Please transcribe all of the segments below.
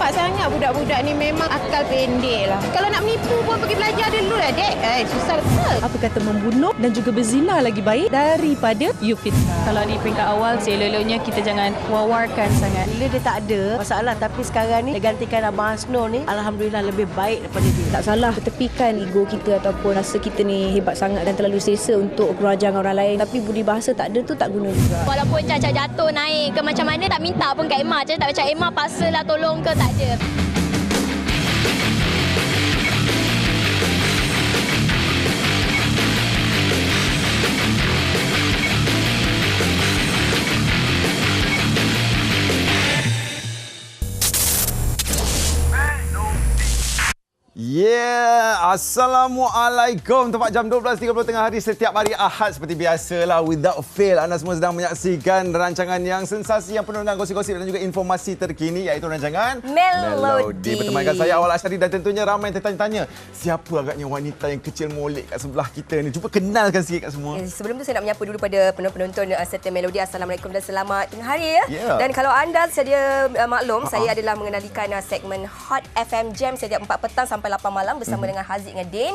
nampak sangat budak-budak ni memang akal pendek lah. Kalau nak menipu pun pergi belajar dulu lah, dek. Susah betul. Apa kata membunuh dan juga berzina lagi baik daripada you fitnah. Kalau di peringkat awal, seleloknya kita jangan wawarkan sangat. Bila dia tak ada masalah, tapi sekarang ni dia gantikan Abang Hasnur ni, alhamdulillah lebih baik daripada dia. Tak salah tepikan ego kita ataupun rasa kita ni hebat sangat dan terlalu selesa untuk keruajan orang lain. Tapi budi bahasa tak ada tu tak guna juga. Walaupun Caca jatuh naik ke macam mana, tak minta pun kat Emma. Caca tak macam Emma paksalah tolong ke, tak ada. Assalamualaikum. Tepat jam 12.30 tengah hari setiap hari Ahad seperti biasalah, without fail anda semua sedang menyaksikan rancangan yang sensasi yang penuh dengan gosip-gosip dan juga informasi terkini, iaitu rancangan Melodi. Bertemankan saya Awal Asyari, dan tentunya ramai yang tertanya-tanya siapa agaknya wanita yang kecil molek kat sebelah kita ni. Cuba kenalkan sikit kat semua. Sebelum tu saya nak menyapa dulu pada penonton serta Melodi. Assalamualaikum dan selamat tengah hari ya. Dan kalau anda sedia maklum, saya adalah mengendalikan segmen Hot FM Jam setiap 4 petang sampai 8 malam bersama dengan Haziq dengan Din.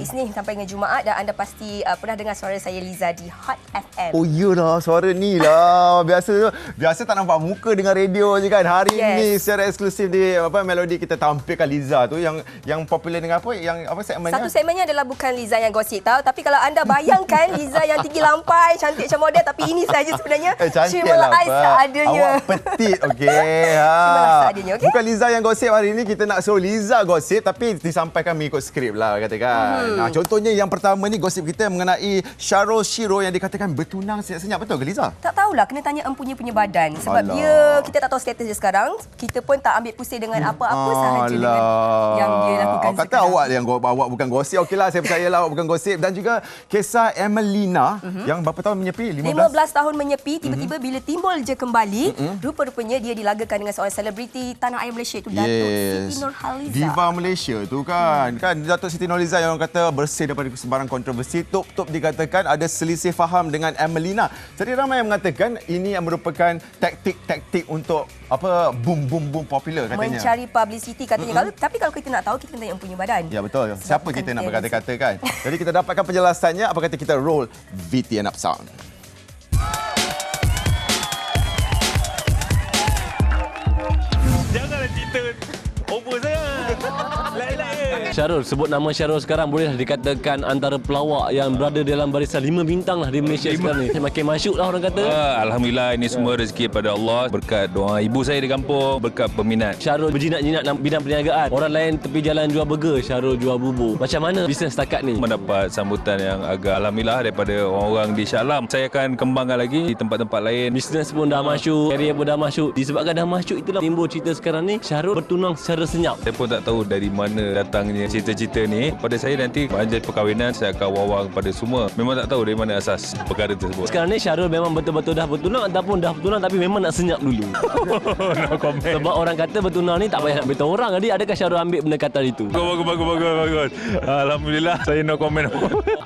Isnin sampai dengan Jumaat, dan anda pasti pernah dengar suara saya Liza di Hot FM. Oh iyalah, suara ni lah. Biasa tak nampak muka dengan radio je kan. Hari ni secara eksklusif di Melodi kita tampilkan Liza tu yang popular dengan apa? Yang apa segmennya? Satu segmennya adalah bukan Liza yang gosip tau, tapi kalau anda bayangkan Liza yang tinggi lampai, cantik macam model, tapi ini saja sebenarnya Cimelais seadanya. Awak petit, okey. Cimelais seadanya, okey. Bukan Liza yang gosip hari ni, kita nak suruh Liza gosip tapi disampaikan mengikut skrip lah katakan. Nah, contohnya yang pertama ni gosip kita mengenai Syarul Shiro yang dikatakan bertunang senyap-senyap, betul ke Liza? Tak tahulah, kena tanya empunya badan. Sebab dia, kita tak tahu status dia sekarang. Kita pun tak ambil pusing dengan apa-apa sahaja dengan yang dia lakukan. Kata awak yang awak bukan gosip. Okeylah, saya percayalah awak bukan gosip. Dan juga kisah Emelina yang berapa tahun menyepi? 15 tahun menyepi, tiba-tiba bila timbul je kembali, rupa-rupanya dia dilagakan dengan seorang selebriti tanah air Malaysia itu, Datuk Siti Nurhaliza. Diva Malaysia tu kan. Kan Datuk Siti Nurhaliza yang orang kata bersih daripada sebarang kontroversi. Top dikatakan ada selisih faham dengan Emelina. Jadi ramai yang mengatakan ini yang merupakan taktik untuk apa boom popular katanya. Mencari publicity katanya. Tapi kalau kita nak tahu, kita kena tanya empunya badan. Ya betul. Siapa kita nak berkata-kata kan? Jadi kita dapatkan penjelasannya. Apa kata kita roll VTN Up Sound. Janganlah cerita over sangat. Syarul, sebut nama Syarul sekarang bolehlah dikatakan antara pelawak yang berada dalam barisan 5 bintang lah di Malaysia sekarang ni. Makin masuk lah orang kata. Alhamdulillah, ini semua rezeki pada Allah. Berkat doa ibu saya di kampung, berkat peminat. Syarul berjinak-jinak dalam bidang perniagaan. Orang lain tepi jalan jual burger, Syarul jual bubur. Macam mana bisnes setakat ni? Mendapat sambutan yang agak alhamdulillah daripada orang-orang di Shah Alam. Saya akan kembangkan lagi di tempat-tempat lain. Bisnes pun dah masuk, karier pun dah masuk. Disebabkan dah masuk, itulah timbul cerita sekarang ni Syarul bertunang secara senyap. Saya pun tak tahu dari mana datangnya cerita-cerita ni. Pada saya nanti majlis perkahwinan saya akan wawang kepada semua. Memang tak tahu dari mana asas perkara tersebut. Sekarang ni Syarul memang betul-betul dah bertunang ataupun dah bertunang tapi memang nak senyap dulu. No comment. Sebab orang kata bertunang ni tak payah nak beritahu orang. Jadi adakah Syarul ambil pendekatan itu? Bagus. Alhamdulillah, saya no comment.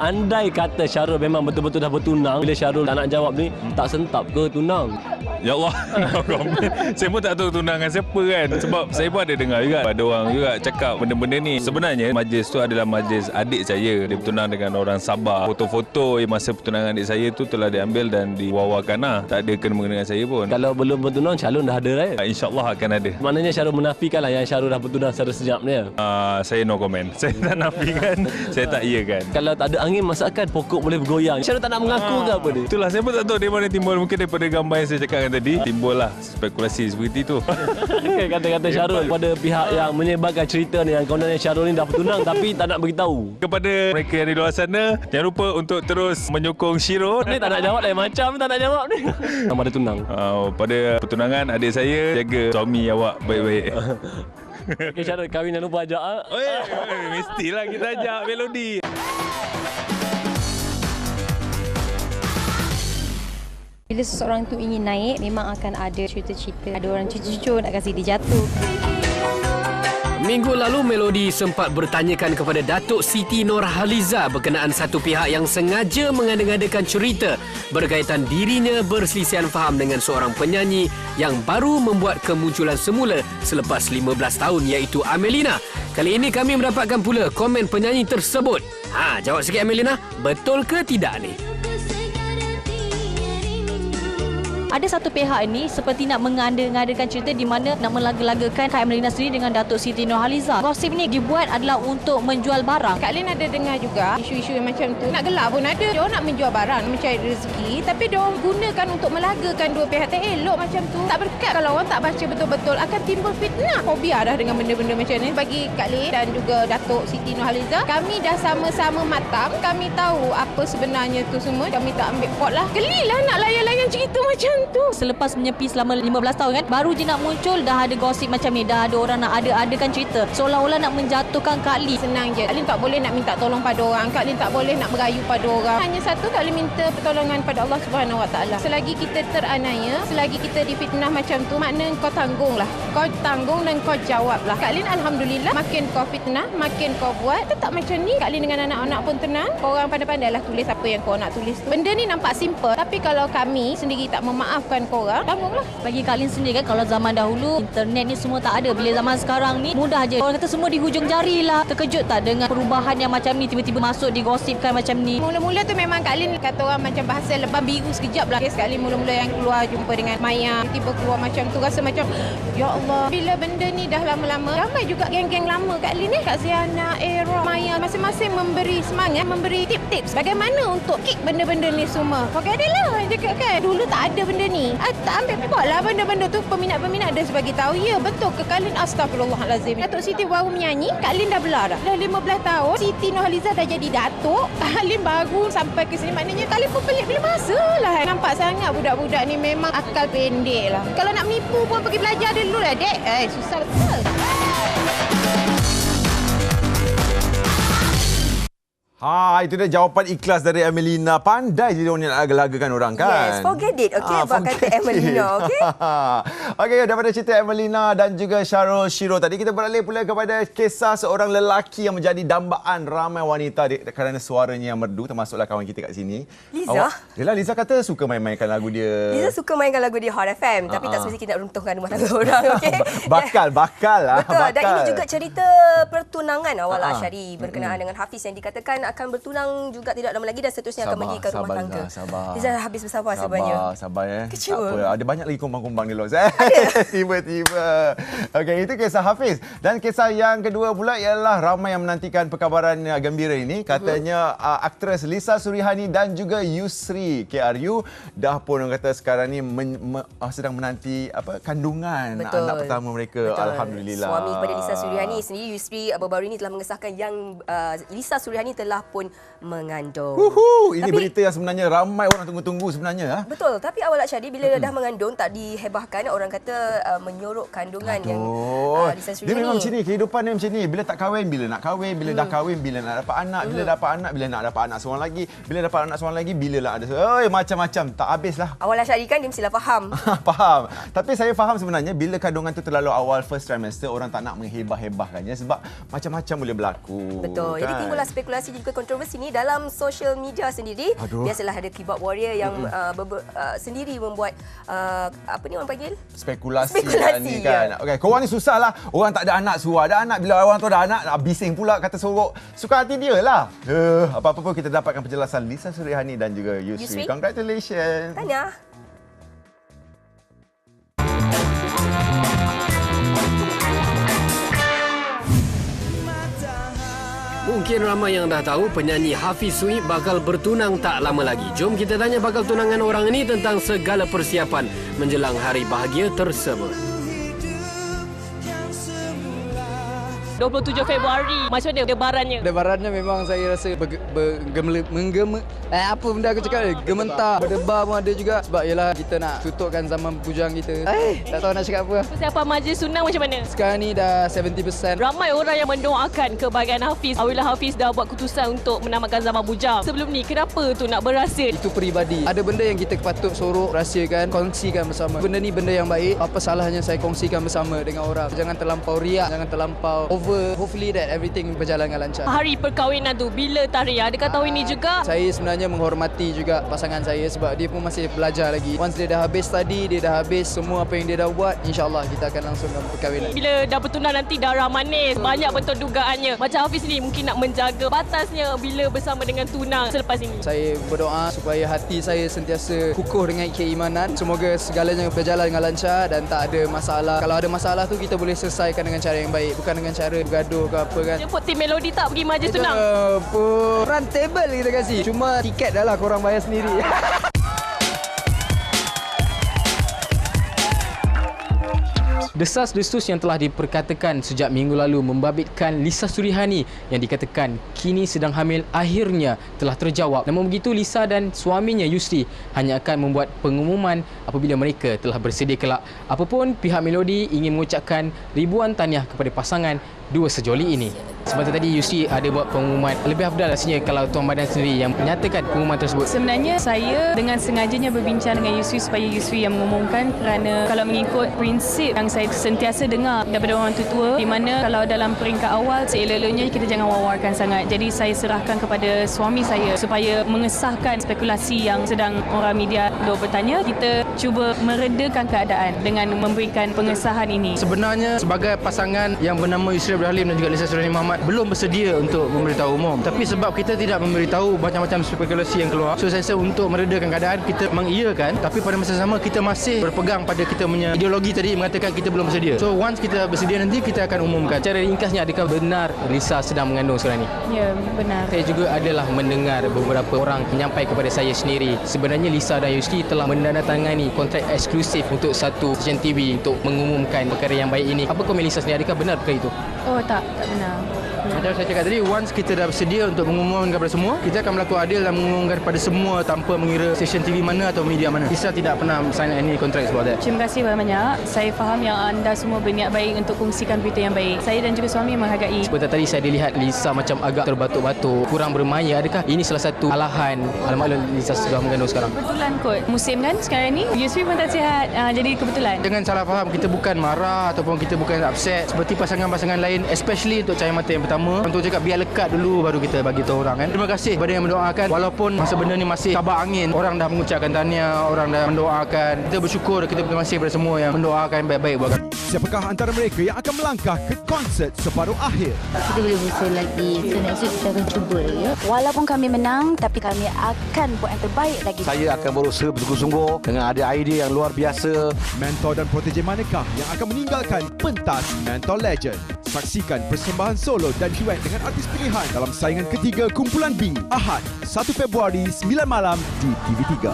Andai kata Syarul memang betul-betul dah bertunang, bila Syarul tak nak jawab ni, tak sentap ke tunang? Ya Allah, no comment. Saya pun tak tahu tunangan siapa kan. Sebab saya pun ada dengar juga ada orang juga cakap benda-benda ni. Sebenarnya majlis tu adalah majlis adik saya. Dia bertunang dengan orang Sabah. Foto-foto masa pertunangan adik saya tu telah diambil dan diwawakan lah. Tak ada kena-mengena dengan saya pun. Kalau belum bertunang, calon dah ada right? InsyaAllah akan ada. Maknanya Syarul menafikan lah yang Syarul dah bertunang secara senyap ni. Saya no comment. Saya tak nafikan. Saya tak iakan. Kalau tak ada angin, masakan pokok boleh bergoyang. Syarul tak nak mengaku ke apa ni? Itulah, saya pun tak tahu dari mana timbul. Mungkin daripada gambar yang saya cakapkan tadi, timbul lah spekulasi seperti itu. Kata-kata Syarul pada pihak yang menyebarkan cerita ni, yang kononnya Syarul ni dah bertunang tapi tak nak beritahu. Kepada mereka yang di luar sana, jangan lupa untuk terus menyokong Shiro. Ni tak nak jawab lain macam, tak nak jawab ni. Sama ada tunang. Pada pertunangan adik saya, jaga suami awak baik-baik. Okay Syarul, kahwin jangan lupa ajak. Mestilah kita ajak Melodi. Bila seseorang tu ingin naik, memang akan ada cerita-cerita. Ada orang cucu-cucu nak kasi dia jatuh. Minggu lalu Melody sempat bertanyakan kepada Datuk Siti Nurhaliza berkenaan satu pihak yang sengaja mengada-ngadakan cerita berkaitan dirinya berselisihan faham dengan seorang penyanyi yang baru membuat kemunculan semula selepas 15 tahun iaitu Amelina. Kali ini kami mendapatkan pula komen penyanyi tersebut. Jawab sikit Amelina, betul ke tidak ni? Ada satu pihak ini seperti nak mengada-ngadakan cerita di mana nak melaga-lagakan Kak Amelina sendiri dengan Datuk Siti Nurhaliza. Gosip ni dibuat adalah untuk menjual barang. Kak Lin ada dengar juga isu-isu yang macam tu. Nak gelak pun ada. Dia nak menjual barang, mencari rezeki. Tapi dia gunakan untuk melagakan dua pihak. Tak elok macam tu. Tak berkat kalau orang tak baca betul-betul. Akan timbul fitnah. Fobia dah dengan benda-benda macam ni. Bagi Kak Lin dan juga Datuk Siti Nurhaliza, kami dah sama-sama matang. Kami tahu apa sebenarnya tu semua. Kami tak ambil pot lah. Gelilah nak layan-layan cerita macam tu. Selepas menyepi selama 15 tahun kan, baru je nak muncul dah ada gosip macam ni, dah ada orang nak ada-adakan cerita. Seolah-olah nak menjatuhkan Kak Lin. Senang je. Kak Lin tak boleh nak minta tolong pada orang. Kak Lin tak boleh nak berayu pada orang. Hanya satu, Kak Lin minta pertolongan pada Allah Subhanahu Wa Taala. Selagi kita teranaya, selagi kita difitnah macam tu, makna kau tanggunglah. Kau tanggung dan kau jawablah. Kak Lin alhamdulillah, makin kau fitnah, makin kau buat, tetap macam ni. Kak Lin dengan anak-anak pun tenang. Korang pandai-pandailah tulis apa yang kau nak tulis tu. Benda ni nampak simple, tapi kalau kami sendiri tak memaafkan korang, tanggunglah. Bagi Kak Lin sendiri kan, kalau zaman dahulu internet ni semua tak ada. Bila zaman sekarang ni mudah je. Orang kata semua di hujung jari lah. Terkejut tak dengan perubahan yang macam ni, tiba-tiba masuk digosipkan macam ni? Mula-mula tu memang Kak Lin kata orang macam bahasa lebam biru sekejap lah. Kes Kak Lin mula-mula yang keluar jumpa dengan Maya, tiba keluar macam tu, rasa macam ya Allah. Bila benda ni dah lama-lama, ramai juga geng-geng lama Kak Lin ni, Kak Ziana, Era, Maya, masing-masing memberi semangat, memberi tip-tips bagaimana untuk kick benda-benda ni semua. Okey, ada lah cakap kan, dulu tak ada benda ni. Tak ambil pot lah benda-benda tu. Peminat-peminat dah sebagi tahu. Ya betul ke Kak Lin? Astagfirullahalazim. Datuk Siti baru menyanyi, Kak Lin dah belah dah. Dah 15 tahun Siti Nurhaliza dah jadi datuk, Kak Lin baru sampai ke sini. Maknanya Kak Lin pun pelik bila masa lah. Nampak sangat budak-budak ni memang akal pendek lah. Kalau nak menipu pun pergi belajar dulu lah dek. Susah betul. Itu dia jawapan ikhlas dari Amelina. Pandai je dia orang nak lagakan orang kan? Yes, forget it. Okey, buat kata Amelina, okey? Okey, daripada cerita Amelina dan juga Syarul Shiro tadi, kita beralih pula kepada kisah seorang lelaki yang menjadi dambaan ramai wanita kerana suaranya yang merdu, termasuklah kawan kita kat sini. Liza? Liza kata suka main-mainkan lagu dia. Liza suka mainkan lagu di Hot FM, tapi tak semestinya kita nak runtuhkan rumah tangga orang, okey? Bakal lah. Betul, bakal. Dan ini juga cerita pertunangan awal Asyari berkenaan dengan Hafiz yang dikatakan akan bertunang juga tidak lama lagi dan seterusnya akan pergi ke rumah tangga. Sabar. Liza habis bersabar sebenarnya. Sabar ya. Kecewa. Tak apa, ada banyak lagi kumbang-kumbang di luar. Tiba-tiba. Okey, itu kisah Hafiz. Dan kisah yang kedua pula ialah ramai yang menantikan perkabaran gembira ini. Katanya aktris Lisa Surihani dan juga Yusri KRU dah pun orang kata sekarang ni sedang menanti kandungan anak pertama mereka. Betul. Alhamdulillah. Suami kepada Lisa Surihani sendiri, Yusri, baru-baru ini telah mengesahkan yang Lisa Surihani telah pun mengandung. Ini berita yang sebenarnya ramai orang tunggu-tunggu sebenarnya. Betul, tapi awal Asyari bila dah mengandung tak dihebahkan, orang kata menyorok kandungan yang Lisa Surihani. Dia memang macam ni, kehidupan dia macam ni. Bila tak kahwin, bila nak kahwin, bila dah kahwin, bila nak dapat anak, bila dapat anak, bila nak dapat anak seorang lagi, bila dapat anak seorang lagi, bila lah ada macam-macam, tak habislah. Awal Asyari kan dia mestilah faham. Faham. Tapi saya faham sebenarnya bila kandungan tu terlalu awal first trimester, orang tak nak menghebah-hebahkannya sebab macam-macam boleh berlaku. Betul. Kan? Jadi timbullah spekulasi juga kontroversi ni dalam social media sendiri. Biasalah ada keyboard warrior yang sendiri membuat apa ni orang panggil? Spekulasi. Ni kan. Okey, korang ni susahlah. Orang tak ada anak suruh ada anak, bila orang tu ada anak nak bising pula kata sorok. Suka hati dia lah. Apa-apa pun kita dapatkan penjelasan Lisa Surihani dan juga Yusri. Congratulations. Tanya. Mungkin ramai yang dah tahu penyanyi Hafiz Suhib bakal bertunang tak lama lagi. Jom kita tanya bakal tunangan orang ini tentang segala persiapan menjelang hari bahagia tersebut. 27 Februari. Macam mana debarannya? Debarannya memang saya rasa apa benda aku cakap ni? Gementar. Berdebar pun ada juga. Sebab yelah kita nak tutupkan zaman bujang kita. Tak tahu nak cakap apa. Persiapan majlis tunang macam mana? Sekarang ni dah 70%. Ramai orang yang mendoakan kebahagiaan Hafiz. Apabila Hafiz dah buat keputusan untuk menamatkan zaman bujang. Sebelum ni kenapa tu nak berahsia? Itu peribadi. Ada benda yang kita patut sorok, rahsiakan, kongsikan bersama. Benda ni benda yang baik. Apa salahnya saya kongsikan bersama dengan orang. Jangan terlampau riak, jangan terlampau over. Hopefully that everything berjalan dengan lancar. Hari perkahwinan tu bila tarikh? Adakah tahun ini juga? Saya sebenarnya menghormati juga pasangan saya sebab dia pun masih belajar lagi. Once dia dah habis study, dia dah habis semua apa yang dia dah buat, insya-Allah kita akan langsung dalam perkahwinan. Bila dah bertunang nanti darah manis, banyak bentuk dugaannya. Macam Hafiz ni mungkin nak menjaga batasnya bila bersama dengan tunang selepas ini. Saya berdoa supaya hati saya sentiasa kukuh dengan keimanan. Semoga segalanya berjalan dengan lancar dan tak ada masalah. Kalau ada masalah tu kita boleh selesaikan dengan cara yang baik, bukan dengan cara bergaduh ke apa kan. Jemput tim Melodi tak pergi majlis tunang? Run table kita kasih. Cuma tiket dah lah korang bayar sendiri. Desas-desus yang telah diperkatakan sejak minggu lalu membabitkan Lisa Surihani yang dikatakan kini sedang hamil akhirnya telah terjawab. Namun begitu, Lisa dan suaminya Yusri hanya akan membuat pengumuman apabila mereka telah bersedia kelak. Apapun, pihak Melodi ingin mengucapkan ribuan tahniah kepada pasangan dua sejoli ini. Sebentar tadi Yusri ada buat pengumuman. Lebih afdal rasanya kalau Tuan Badan sendiri yang menyatakan pengumuman tersebut. Sebenarnya saya dengan sengajanya berbincang dengan Yusri supaya Yusri yang mengumumkan, kerana kalau mengikut prinsip yang saya sentiasa dengar daripada orang tua, di mana kalau dalam peringkat awal seelok-eloknya kita jangan wawarkan sangat. Jadi saya serahkan kepada suami saya supaya mengesahkan spekulasi yang sedang orang media duk bertanya. Kita cuba meredakan keadaan dengan memberikan pengesahan ini. Sebenarnya sebagai pasangan yang bernama Yusri Abdul Halim dan juga Lisa Surihani Muhammad belum bersedia untuk memberitahu umum. Tapi sebab kita tidak memberitahu macam-macam spekulasi yang keluar, so saya rasa untuk meredakan keadaan kita mengiyakan, tapi pada masa sama kita masih berpegang pada kita punya ideologi tadi mengatakan kita belum bersedia. So once kita bersedia nanti kita akan umumkan. Cara ringkasnya, adakah benar Lisa sedang mengandung sekarang ni? Ya, benar. Saya juga adalah mendengar beberapa orang menyampaikan kepada saya sendiri, sebenarnya Lisa dan Yusri telah menandatangani kontrak eksklusif untuk satu stesen TV untuk mengumumkan perkara yang baik ini. Apa komen Lisa sendiri? Adakah benar perkara itu? Oh, tak benar. Macam saya cakap tadi, once kita dah bersedia untuk mengumumkan kepada semua, kita akan berlaku adil dan mengumumkan kepada semua tanpa mengira stesen TV mana atau media mana. Lisa tidak pernah sign any contract about that. Terima kasih banyak. Saya faham yang anda semua berniat baik untuk kongsikan berita yang baik. Saya dan juga suami menghargai. Sebentar tadi saya dilihat Lisa macam agak terbatuk-batuk, kurang bermaya. Adakah ini salah satu alahan? Alamak, Lisa sudah mengandung sekarang. Kebetulan kot. Musim kan sekarang ni. Yusri pun tak sihat. Jadi kebetulan. Jangan salah faham, kita bukan marah ataupun kita bukan upset seperti pasangan-pasangan lain, especially untuk cahaya mata yang pertama. Untuk cakap biar lekat dulu baru kita bagi tahu orang kan. Terima kasih kepada yang mendoakan, walaupun masa benda ni masih kabar angin, orang dah mengucapkan tahniah, orang dah mendoakan. Kita bersyukur, kita berterima kasih kepada semua yang mendoakan baik-baik buat kami. Siapakah antara mereka yang akan melangkah ke konsert separuh akhir? Kita boleh berusaha lagi. So next week kita akan cuba lagi. Walaupun kami menang, tapi kami akan buat yang terbaik lagi. Saya akan berusaha bersungguh-sungguh dengan ada idea yang luar biasa. Mentor dan protege manakah yang akan meninggalkan pentas Mentor Legend? Saksikan persembahan solo dan duet dengan artis pilihan dalam saingan ketiga Kumpulan B, Ahad 1 Februari 9 malam di TV3.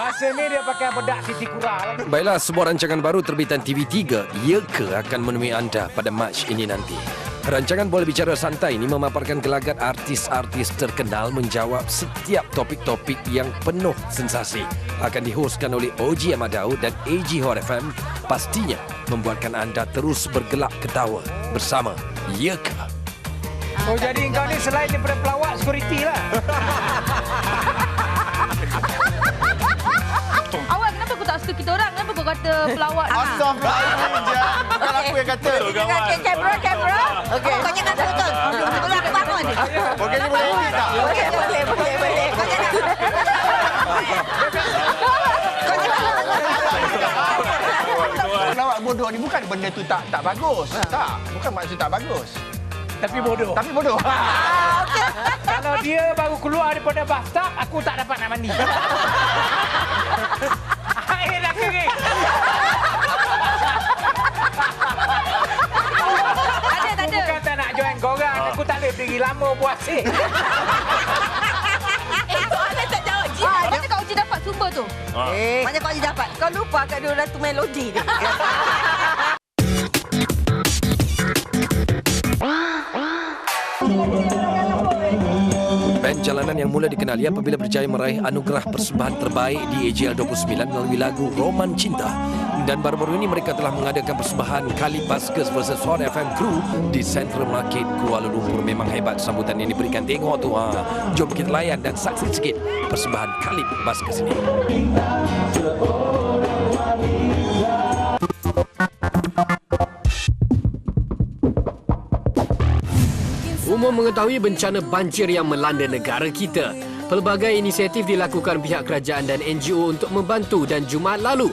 Masa ni dia pakai bedak Siti Kura. Baiklah, sebuah rancangan baru terbitan TV3, Ya Ke, akan menemui anda pada Mac ini nanti. Rancangan Boleh Bicara Santai ini memaparkan gelagat artis-artis terkenal menjawab setiap topik-topik yang penuh sensasi. Akan dihostkan oleh OG Ahmad Daud dan AG Hot FM, pastinya membuatkan anda terus bergelak ketawa bersama Ya Ke. Oh, jadi kau ni selain daripada pelawak, security lah. Awak kenapa kau tak suka kita orang? Kenapa kau kata pelawak? Astaghfirullah. Bukan aku yang kata. Kamera. Okey. Kau jangan betul. Betul aku bangun. Okey, ni boleh edit tak? Boleh. Kau jangan. Pelawak bodoh ni bukan benda tu tak bagus. Tak, bukan maksud tak bagus. Tapi bodoh. Okey. Kalau dia baru keluar daripada bathtub, aku tak dapat nak mandi. Air dah kering. Tak ada. Bukan tak nak join korang. Aku tak boleh berdiri lama buat sih. Soalan tak jawab. Mana kau dapat semua Apa tu? Mana kau je dapat? Kau lupa kat dia Ratu Melody dia. Band jalanan yang mula dikenali apabila berjaya meraih anugerah persembahan terbaik di AJL 29 melalui lagu Roman Cinta. Dan baru-baru ini mereka telah mengadakan persembahan Khalid Baskers vs Hot FM Crew di Central Market Kuala Lumpur. Memang hebat sambutan yang diberikan. Tengok tu. Jom kita layan dan saksi sikit persembahan Khalid Baskers ini. Umum mengetahui bencana banjir yang melanda negara kita. Pelbagai inisiatif dilakukan pihak kerajaan dan NGO untuk membantu dan Jumaat lalu,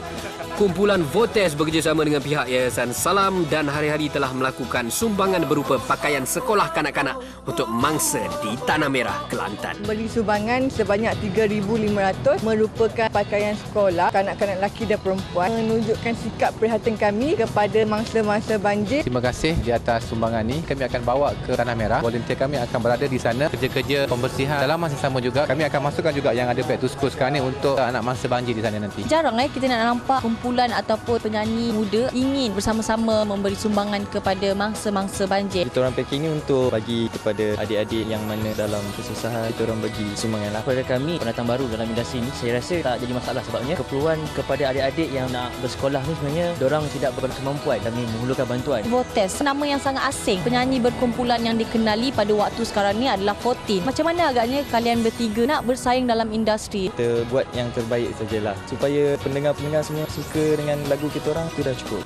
kumpulan Votes bekerjasama dengan pihak Yayasan Salam dan hari-hari telah melakukan sumbangan berupa pakaian sekolah kanak-kanak untuk mangsa di Tanah Merah, Kelantan. Beli sumbangan sebanyak 3,500 merupakan pakaian sekolah kanak-kanak lelaki dan perempuan, menunjukkan sikap prihatin kami kepada mangsa-mangsa banjir. Terima kasih di atas sumbangan ini. Kami akan bawa ke Tanah Merah. Volunteer kami akan berada di sana kerja-kerja pembersihan. Dalam masa sama juga kami akan masukkan juga yang ada back to school sekarang ni untuk anak mangsa banjir di sana nanti. Jarang kita nak nampak kumpulan ataupun penyanyi muda ingin bersama-sama memberi sumbangan kepada mangsa-mangsa banjir. Kita orang packing ni untuk bagi kepada adik-adik yang mana dalam kesusahan. Kita orang bagi sumbangan lah. Kepada kami pendatang baru dalam industri ini, saya rasa tak jadi masalah sebabnya keperluan kepada adik-adik yang nak bersekolah ni sebenarnya diorang tidak berkemampuan. Kami memerlukan bantuan. Votes, nama yang sangat asing. Penyanyi berkumpulan yang dikenali pada waktu sekarang ni adalah 14. Macam mana agaknya kalian bertiga nak bersaing dalam industri? Kita buat yang terbaik sajalah supaya pendengar-pendengar semua suka dengan lagu kita orang, itu dah cukup.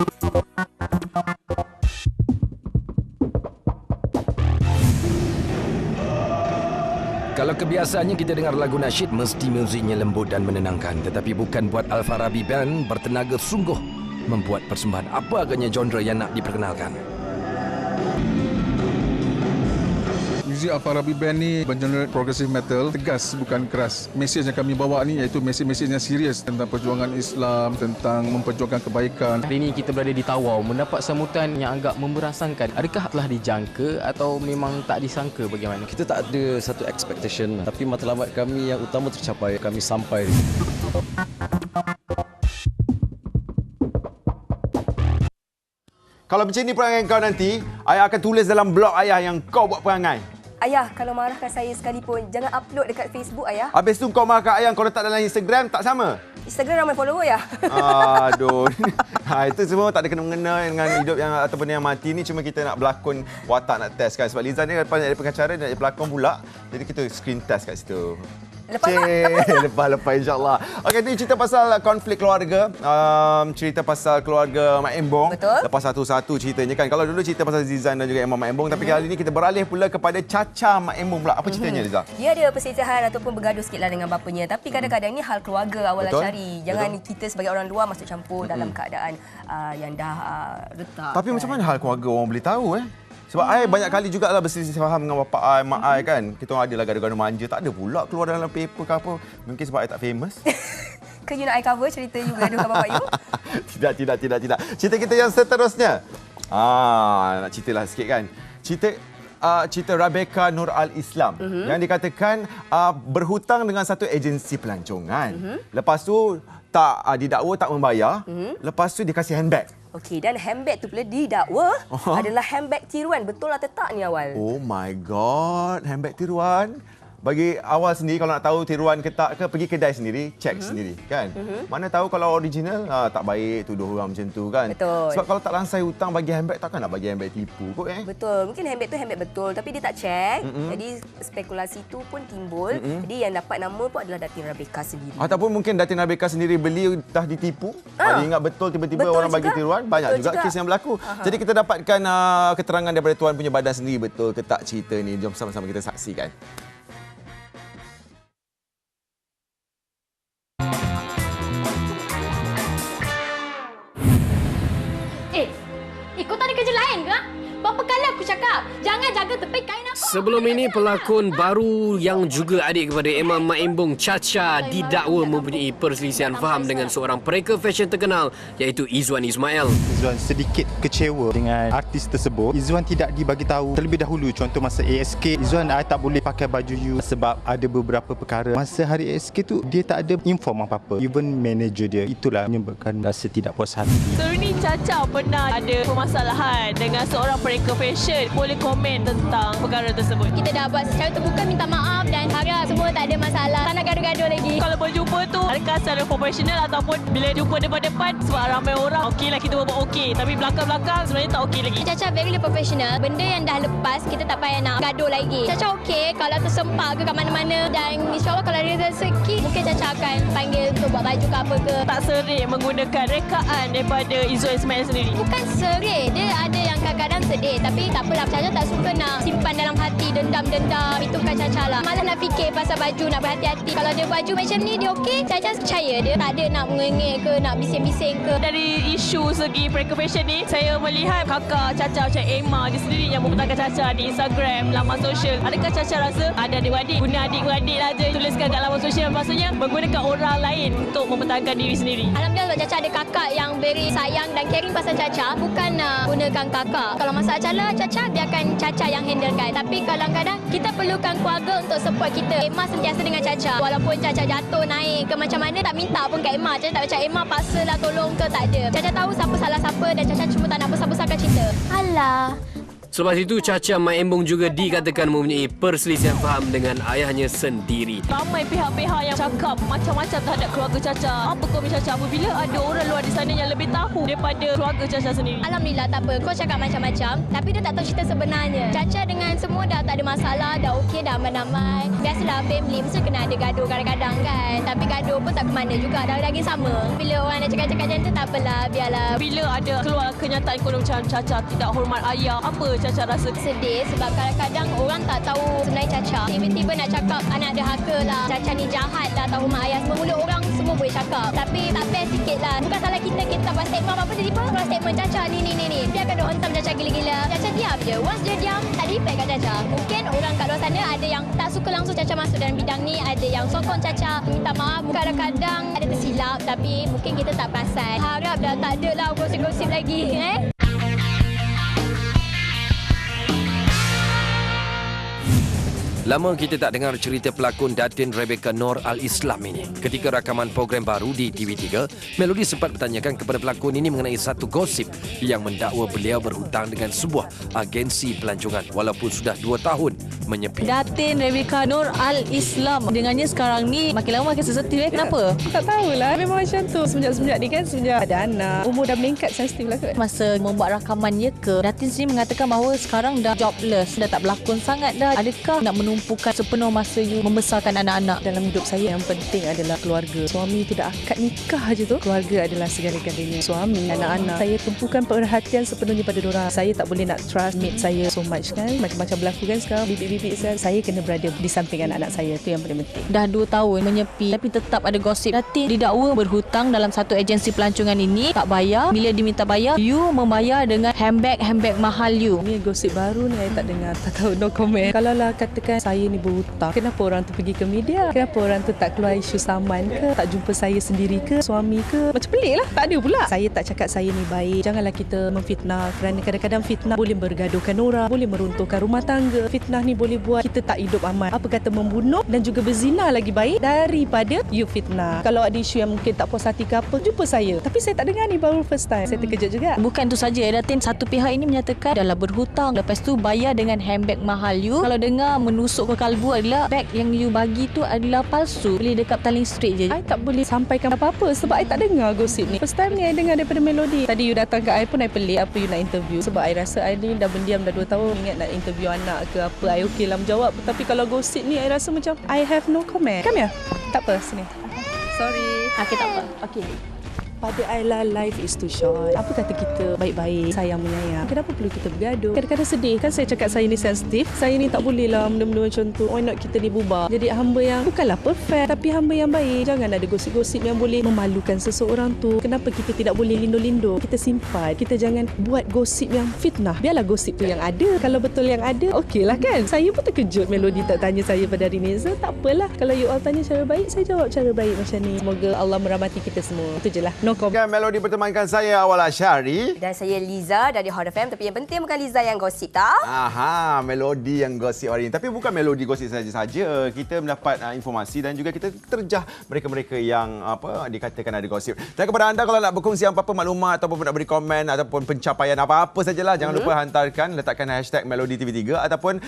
Kalau kebiasaannya kita dengar lagu nasyid, mesti muziknya lembut dan menenangkan. Tetapi bukan buat Al-Farabi Band bertenaga sungguh membuat persembahan. Apa agaknya genre yang nak diperkenalkan? Muzik Al-Farabi Band ni bergenre progressive metal, tegas bukan keras. Mesej yang kami bawa ni iaitu mesej-mesej yang serius tentang perjuangan Islam, tentang memperjuangkan kebaikan. Hari ini kita berada di Tawau, mendapat sambutan yang agak memberangsangkan. Adakah telah dijangka atau memang tak disangka bagaimana? Kita tak ada satu expectation, tapi matlamat kami yang utama tercapai. Kami sampai. Kalau macam ni perangai kau nanti, ayah akan tulis dalam blog ayah yang kau buat perangai. Ayah, kalau marahkan saya sekalipun, jangan upload dekat Facebook, ayah. Habis tu kau marahkan ayah, kau letak dalam Instagram, tak sama. Instagram ramai follower, ya? Aduh. Itu semua tak ada kena-mengena dengan hidup yang ataupun yang mati ni. Cuma kita nak berlakon watak, nak test kan. Sebab Liza ni lepas jadi pengacara, nak jadi pelakon pula. Jadi kita screen test kat situ. Lepas insyaAllah. Okey, ni cerita pasal konflik keluarga. Cerita pasal keluarga Mak Embong. Betul. Lepas satu-satu ceritanya kan. Kalau dulu cerita pasal Zizan dan juga Emma Mak Embong. Tapi kali ni kita beralih pula kepada Caca Mak Embong pula. Apa ceritanya, Liza? Dia ada perselisihan ataupun bergaduh sikitlah dengan bapanya. Tapi kadang-kadang ni hal keluarga awal Betul. cari. Jangan kita sebagai orang luar masuk campur dalam keadaan yang dah retak. Tapi macam mana hal keluarga orang boleh tahu Sebab I banyak kali juga lah berselisih faham dengan bapa I, mak I kan. Kita orang adalah gaduh-gaduh manja. Tak ada pula keluar dalam paper ke apa. Mungkin sebab I tak famous. Ke you nak I cover cerita you gaduh dengan bapa you? Tidak. Cerita kita yang seterusnya. Nak ceritalah sikit kan. Cerita Rebecca Nur Al-Islam yang dikatakan berhutang dengan satu agensi pelancongan. Lepas tu tak didakwa tak membayar. Lepas tu dikasih handbag. Okey, dan handbag tu pula didakwa adalah handbag tiruan. Betul atau tak ni awal? Oh my god, handbag tiruan. Bagi awal sendiri kalau nak tahu tiruan ke tak ke, pergi kedai sendiri, cek sendiri kan. Mana tahu kalau original tak baik tuduh orang macam tu kan. Betul. Sebab kalau tak lansai hutang bagi handbag, takkan nak bagi handbag tipu kot Betul. Mungkin handbag tu handbag betul tapi dia tak cek. Jadi spekulasi tu pun timbul. Jadi yang dapat nama pun adalah Datin Rebecca sendiri. Ataupun mungkin Datin Rebecca sendiri beli dah ditipu. Dia ingat betul tiba-tiba orang bagi tiruan. Banyak juga kes yang berlaku. Jadi kita dapatkan keterangan daripada tuan punya badan sendiri betul ke tak cerita ni. Jom sama-sama kita saksikan. Kau tak ada kerja lain ke? Berapa kali aku cakap, jangan jaga tepi kain apa. Sebelum ini, pelakon baru yang juga adik kepada Emma Mak Embong, Chacha, didakwa mempunyai perselisihan faham dengan seorang pereka fashion terkenal iaitu Izwan Ismail. Izwan sedikit kecewa dengan artis tersebut. Izwan tidak dibagi tahu terlebih dahulu. Contoh masa ASK, Izwan tak boleh pakai baju you sebab ada beberapa perkara. Masa hari ASK tu dia tak ada inform apa-apa. Even manager dia. Itulah menyebabkan rasa tidak puas hati. Sebelum ni Chacha pernah ada permasalahan dengan seorang pereka fashion. Boleh komen tentang perkara tersebut? Kita dah buat secara terbuka, minta maaf dan harap semua tak ada masalah. Tak nak gaduh-gaduh lagi. Kalau berjumpa tu, adakah secara profesional ataupun bila jumpa depan-depan sebab ramai orang, okey lah kita buat okey. Tapi belakang-belakang sebenarnya tak okey lagi. Chacha very professional. Benda yang dah lepas, kita tak payah nak gaduh lagi. Chacha okey kalau tersempak ke kat mana-mana. Dan insyaAllah kalau ada rezeki, mungkin Chacha akan panggil untuk buat baju ke apa ke. Tak serik menggunakan rekaan daripada Izwan Ismail sendiri? Bukan serik. Dia ada yang kadang-kadang sedih. Tapi tak apalah. Chacha tak suka nak simpan dalam hati dendam-dendam. Itu bukan Chacha lah. Malah nak fikir pasal baju, nak berhati-hati. Kalau dia baju macam ni, dia okey. Chacha percaya dia tak ada nak mengengek ke, nak bising-bising ke. Dari isu segi pereka fashion ni, saya melihat kakak Chacha macam Emma dia sendiri yang membentangkan Chacha di Instagram, laman sosial. Adakah Chacha rasa ada adik-beradik, guna adik-beradik lah je tuliskan kat laman sosial, maksudnya menggunakan orang lain untuk membentangkan diri sendiri? Alhamdulillah Chacha ada kakak yang very sayang dan caring pasal Chacha, bukan nak gunakan kakak. Kalau masalah Chacha, biarkan Chacha yang handlekan. Tapi kadang-kadang kita perlukan keluarga untuk support kita. Emma sentiasa dengan Chacha. Walaupun Chacha jatuh, naik ke macam mana, tak minta pun kat Emma. Chacha tak macam Emma paksalah tolong ke, tak ada. Chacha tahu siapa salah siapa dan Chacha cuma tak nak besar-besarkan cerita. Alah. Selepas itu, Chacha Mak Embong juga dikatakan mempunyai perselisihan faham dengan ayahnya sendiri. Ramai pihak-pihak yang cakap macam-macam terhadap keluarga Chacha. Apa komen Chacha apabila ada orang luar di sana yang lebih tahu daripada keluarga Chacha sendiri? Alhamdulillah, tak apa. Kau cakap macam-macam, tapi dia tak tahu cerita sebenarnya. Chacha dengan semua dah tak ada masalah, dah okey, dah aman-aman. Biasalah family, mesti kena ada gaduh kadang-kadang kan. Tapi gaduh pun tak ke mana juga, dah daging sama. Bila orang nak cakap-cakap macam tu, tak apalah, biarlah. Bila ada keluar kenyataan ekonomi macam Chacha tidak hormat ayah, apa Chacha rasa? Sedih sebab kadang-kadang orang tak tahu sebenarnya Chacha. Tiba-tiba nak cakap anak ada harga lah, Chacha ni jahat lah, tahu mak ayah. Semua mulut orang semua boleh cakap. Tapi tak fair sikit lah. Bukan salah kita tak buat statement apa-apa. Tiba-tiba kalau statement Chacha ni. Biarkan dia hentam Chacha gila-gila. Chacha diam je. Once dia diam, tak ada impact kat Chacha. Mungkin orang kat luar sana ada yang tak suka langsung Chacha masuk dalam bidang ni. Ada yang sokong Chacha. Minta maaf. Kadang-kadang ada tersilap. Tapi mungkin kita tak perasan. Harap dah tak ada lah gosip-gosip lagi. Lama kita tak dengar cerita pelakon Datin Rebecca Noor Al-Islam ini. Ketika rakaman program baru di TV3, Melody sempat bertanyakan kepada pelakon ini mengenai satu gosip yang mendakwa beliau berhutang dengan sebuah agensi pelancongan walaupun sudah 2 tahun menyepi. Datin Rebecca Noor Al-Islam dengannya sekarang ni makin lama makin sensitif. Kenapa? Tak tahulah. Memang macam tu. Semenjak ni kan, semenjak ada anak, umur dah meningkat, sensitif lah kot. Masa membuat rakamannya ke, Datin sendiri mengatakan bahawa sekarang dah jobless, dah tak berlakon sangat dah. Adakah nak menumpukan sepenuh masa you membesarkan anak-anak? Dalam hidup saya yang penting adalah keluarga. Suami tu dah akad nikah je tu, keluarga adalah segala-galanya. Suami, anak-anak, saya tumpukan perhatian sepenuhnya pada diorang. Saya tak boleh nak trust mate saya so much kan. Macam-macam berlaku kan sekarang. Bibik-bibik saya kena berada di samping anak-anak saya. Itu yang paling penting. Dah 2 tahun menyepi tapi tetap ada gosip Datin didakwa berhutang dalam satu agensi pelancongan ini. Tak bayar. Bila diminta bayar, you membayar dengan handbag mahal you. Ni gosip baru ni, saya tak dengar. Tak tahu, no comment. Kalau lah katakan saya ni berhutang, kenapa orang tu pergi ke media? Kenapa orang tu tak keluar isu saman ke? Tak jumpa saya sendiri ke? Suami ke? Macam pelik lah. Tak ada pula. Saya tak cakap saya ni baik. Janganlah kita memfitnah. Kerana kadang-kadang fitnah boleh bergaduhkan orang, boleh meruntuhkan rumah tangga. Fitnah ni boleh buat kita tak hidup aman. Apa kata membunuh dan juga berzina lagi baik daripada you fitnah. Kalau ada isu yang mungkin tak puas hati ke apa, jumpa saya. Tapi saya tak dengar ni, baru first time. Saya terkejut juga. Bukan tu saja, Datin, satu pihak ini menyatakan adalah berhutang. Lepas tu bayar dengan handbag mahal you. Kalau dengar menusuk ke kalbu adalah beg yang you bagi tu adalah palsu. Boleh dekat taling straight je. I tak boleh sampaikan apa-apa sebab I tak dengar gosip ni. First time ni I dengar daripada Melody. Tadi you datang ke I pun I pelik apa you nak interview. Sebab I rasa I ni dah berdiam dah 2 tahun. Ingat nak interview anak ke apa, I okey lah menjawab. Tapi kalau gosip ni I rasa macam I have no comment. Come here. Tak apa, sini. Sorry. Okay, tak apa. Okay. Pada Ayla, life is too short. Apa kata kita baik-baik, sayang menyayang? Kenapa perlu kita bergaduh? Kadang-kadang sedih kan saya cakap saya ni sensitif. Saya ni tak boleh lah benda-benda macam tu. Why not kita ni bubar? Jadi hamba yang bukanlah perfect, tapi hamba yang baik. Jangan ada gosip-gosip yang boleh memalukan seseorang tu. Kenapa kita tidak boleh lindu-lindu? Kita simpan. Kita jangan buat gosip yang fitnah. Biarlah gosip tu yang ada. Kalau betul yang ada, okey lah kan? Saya pun terkejut Melody tak tanya saya pada hari ni. So, tak apalah. Kalau you all tanya cara baik, saya jawab cara baik macam ni. Semoga Allah merahmati kita semua. Itu je lah. No comment. Melody bertemankan saya Awal Asyari. Dan saya Liza dari Hot FM. Tapi yang penting bukan Liza yang gosip, tak? Aha, Melody yang gosip hari ini. Tapi bukan Melody gosip saja-saja. Kita mendapat informasi dan juga kita terjah mereka-mereka yang dikatakan ada gosip. Dan kepada anda kalau nak berkongsi apa-apa maklumat ataupun nak beri komen ataupun pencapaian apa-apa sajalah, jangan lupa hantarkan, letakkan hashtag Melody TV3 ataupun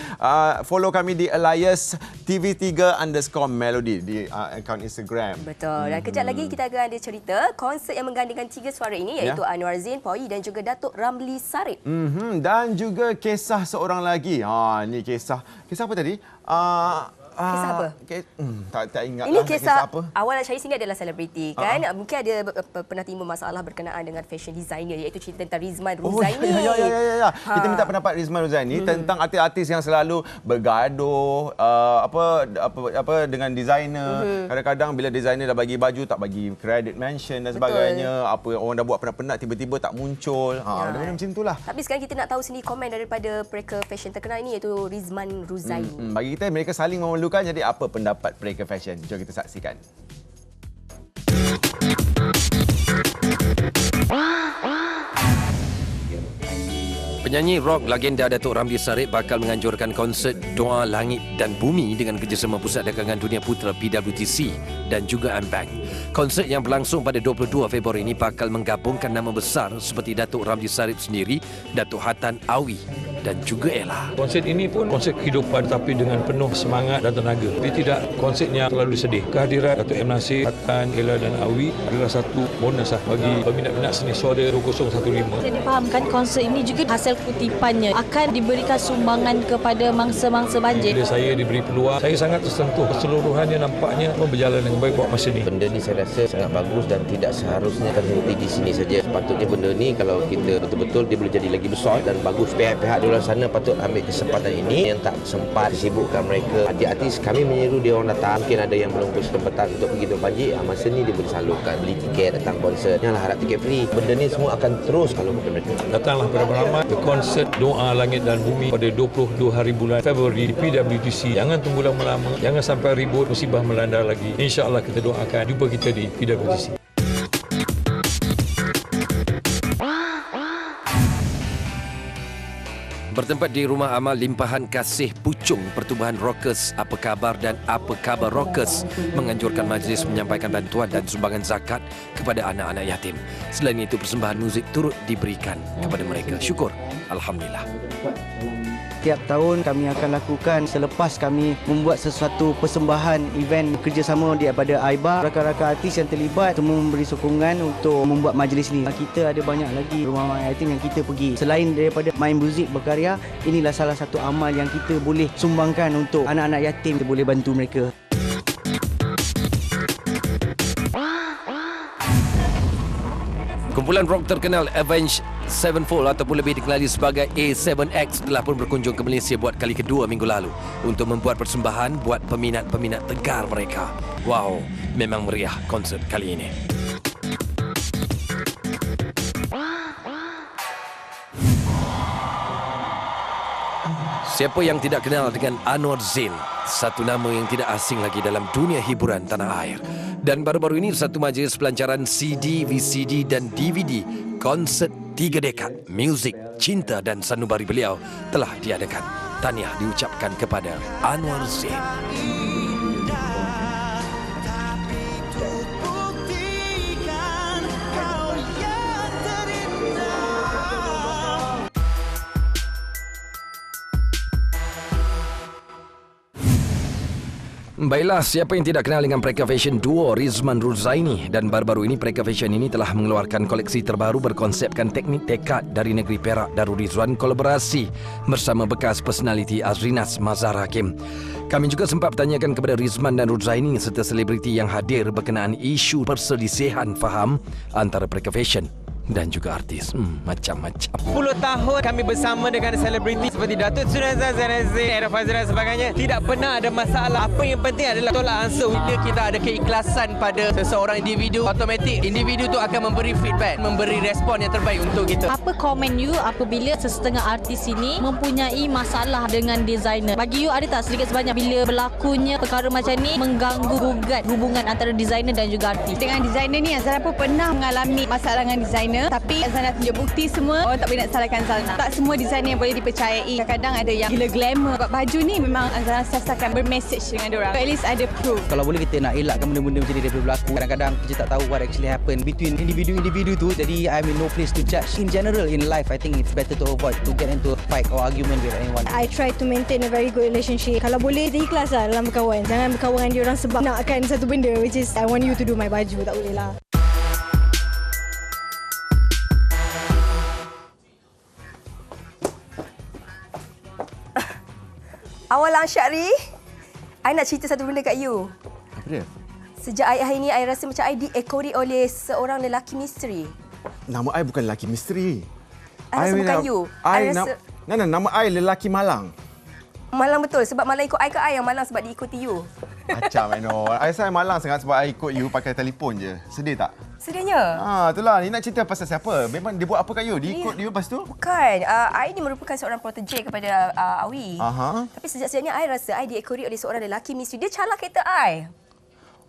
follow kami di Elias TV3_Melody di akaun Instagram. Betul. Dan kejap lagi kita akan ada cerita konsert yang menggandingkan 3 suara ini iaitu Anwar Zain, Poi dan juga Datuk Ramli Sarip. Dan juga kisah seorang lagi. Ni kisah apa tadi? Kisah apa? Tak ingat ini lah. Kisah apa? Awal Asyari sini adalah selebriti kan. Mungkin ada pernah timbul masalah berkenaan dengan fashion designer iaitu cerita tentang Rizman Ruzaini. Ya. Kita minta pendapat Rizman Ruzaini tentang artis-artis yang selalu bergaduh dengan designer. Kadang-kadang bila designer dah bagi baju tak bagi credit mention dan sebagainya. Apa orang dah buat penat-penat tiba-tiba tak muncul. Benda-benda macam itulah. Tapi sekarang kita nak tahu sendiri komen daripada mereka fashion terkenal ini iaitu Rizman Ruzaini. Bagi kita mereka saling memerlukan. Jadi apa pendapat mereka fashion? Jom kita saksikan. Penyanyi rock legenda Datuk Ramli Sarip bakal menganjurkan konsert Doa Langit dan Bumi dengan kerjasama Pusat Dagangan Dunia Putra PWTC dan juga AmBank. Konsert yang berlangsung pada 22 Februari ini bakal menggabungkan nama besar seperti Datuk Ramli Sarip sendiri, Datuk Hatan Awi dan juga Ella. Konsert ini pun konsert kehidupan tapi dengan penuh semangat dan tenaga. Tapi tidak konsertnya terlalu sedih. Kehadiran Datuk M. Nasir, Hatan, Ella dan Awi adalah satu bonus bagi peminat-peminat seni suara 2015. Saya difahamkan konsert ini juga hasil kutipannya akan diberikan sumbangan kepada mangsa-mangsa banjir. Bila saya diberi peluang, saya sangat tersentuh. Keseluruhannya nampaknya berjalan dengan baik buat masa ini. Benda ni saya rasa sangat bagus dan tidak seharusnya terhenti di sini saja. Sepatutnya benda ni kalau kita betul-betul dia boleh jadi lagi besar dan bagus. Pihak-pihak di luar sana patut ambil kesempatan ini yang tak sempat disibukkan mereka. Artis-artis kami menyeru dia orang datang. Mungkin ada yang belum berkesempatan untuk pergi ke banjir. Masa ni dia boleh salurkan. Beli tiket datang konsert. Janganlah harap tiket free. Benda ni semua akan terus kalau kepada mereka. Datanglah beramai-ramai ke konsert Doa Langit dan Bumi pada 22 hari bulan Februari di PWTC. Jangan tunggu lama-lama. Jangan sampai ribut musibah melanda lagi. InsyaAllah kita doakan jumpa kita di PWTC. Bertempat di rumah amal limpahan kasih Pucung Pertubuhan Rockers Apa Khabar dan Apa Khabar Rockers menganjurkan majlis menyampaikan bantuan dan sumbangan zakat kepada anak-anak yatim. Selain itu persembahan muzik turut diberikan kepada mereka. Syukur, alhamdulillah. Setiap tahun kami akan lakukan selepas kami membuat sesuatu persembahan event kerjasama daripada AIBA. Rakan-rakan artis yang terlibat semua memberi sokongan untuk membuat majlis ini. Kita ada banyak lagi rumah yatim yang kita pergi. Selain daripada main muzik berkarya, inilah salah satu amal yang kita boleh sumbangkan untuk anak-anak yatim. Kita boleh bantu mereka. Kumpulan rock terkenal Avenged Sevenfold ataupun lebih dikenali sebagai A7X telah pun berkunjung ke Malaysia buat kali kedua minggu lalu untuk membuat persembahan buat peminat-peminat tegar mereka. Wow, memang meriah konsert kali ini. Siapa yang tidak kenal dengan Anwar Zain? Satu nama yang tidak asing lagi dalam dunia hiburan tanah air. Dan baru-baru ini satu majlis pelancaran CD, VCD dan DVD konsert 3 dekad muzik, cinta dan sanubari beliau telah diadakan. Tahniah diucapkan kepada Anwar Zain. Baiklah, siapa yang tidak kenal dengan Preka Fashion duo Rizman Ruzaini, dan baru-baru ini Preka Fashion ini telah mengeluarkan koleksi terbaru berkonsepkan teknik tekad dari negeri Perak. Darul Rizwan kolaborasi bersama bekas personaliti Azrinas Mazhar Hakim. Kami juga sempat bertanyakan kepada Rizman dan Ruzaini serta selebriti yang hadir berkenaan isu perselisihan faham antara Preka Fashion dan juga artis. Macam-macam. 10 tahun kami bersama dengan selebriti seperti Datuk Seri Zainazin, Era Fazira dan sebagainya. Tidak pernah ada masalah. Apa yang penting adalah tolak ansur. Bila kita ada keikhlasan pada seseorang individu, automatik individu tu akan memberi feedback, memberi respon yang terbaik untuk kita. Apa komen you apabila sesetengah artis ini mempunyai masalah dengan designer? Bagi you ada tak sedikit sebanyak bila berlakunya perkara macam ni mengganggu gugat hubungan antara designer dan juga artis? Dengan designer ni Azhar pun pernah mengalami masalah dengan designer. Tapi Azhar tunjuk bukti semua. Orang tak boleh nak salahkan Azhar. Tak semua designer yang boleh dipercayai. Kadang-kadang ada yang gila glamour. Sebab baju ni memang Azhar sasakan bermesej dengan diorang. At least ada proof. Kalau boleh kita nak elakkan benda-benda macam ni daripada berlaku. Kadang-kadang kita tak tahu what actually happen between individu-individu tu. Jadi I'm in no place to judge. In general in life I think it's better to avoid to get into a fight or argument with anyone. I try to maintain a very good relationship. Kalau boleh ikhlas lah dalam berkawan. Jangan berkawan dengan diorang sebab nakkan satu benda which is I want you to do my baju. Tak boleh lah. Awalang Syahri, I nak cerita satu benda kat you. Apa dia? Sejak hari ni, I rasa macam I diekori oleh seorang lelaki misteri. Nama I bukan lelaki misteri. I rasa bukan you. I rasa... Nama I lelaki malang. Malang betul. Sebab malang ikut I ke I yang malang sebab diikuti you? Macam I know. I rasa I malang sangat sebab I ikut you pakai telefon je. Sedih tak? Sedihnya? Itulah. Ni nak cerita pasal siapa? Memang dia buat apa kat you? Dia ikut you lepas tu? Bukan. I ni merupakan seorang protege kepada Awi. Tapi sejak-sejak ni I rasa I diekori oleh seorang lelaki misteri. Dia calar kereta I.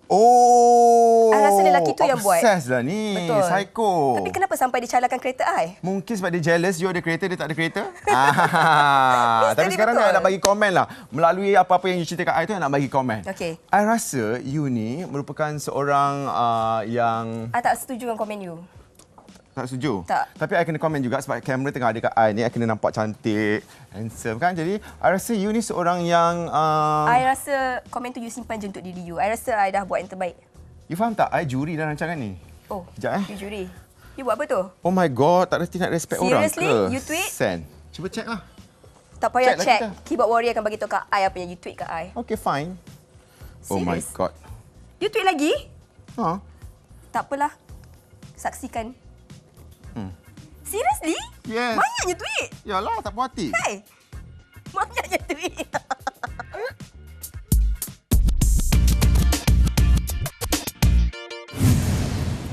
Oh, I rasa lelaki tu yang buat. Obses lah ni. Betul. Psycho. Tapi kenapa sampai dia calarkan kereta I? Mungkin sebab dia jealous you ada kereta, dia tak ada kereta. Tapi sekarang I nak bagi komen lah. Melalui apa-apa yang you cerita kat I tu, I nak bagi komen. Okay. I rasa you ni merupakan seorang yang... I tak setuju dengan komen you. Tak setuju? Tak. Tapi I kena komen juga sebab kamera tengah ada kat I ni. I kena nampak cantik, handsome kan. Jadi, I rasa you ni seorang yang... I rasa komen tu you simpan je untuk diri you. I rasa I dah buat yang terbaik. You faham tak? I juri dalam rancangan ni. Oh, sekejap you juri. You buat apa tu? Oh my God, tak reti nak respect orang ke? Seriously? You tweet? Send. Cuba check lah. Tak payah check. Lah Keyboard Warrior akan bagi tahu kat I apa yang you tweet kat I. Okay, fine. Oh my God. You tweet lagi? Ha. Tak apalah. Saksikan. Seriously? Yes. Banyaknya tweet. Yalah, tak puas hati. Hai. Banyaknya tweet.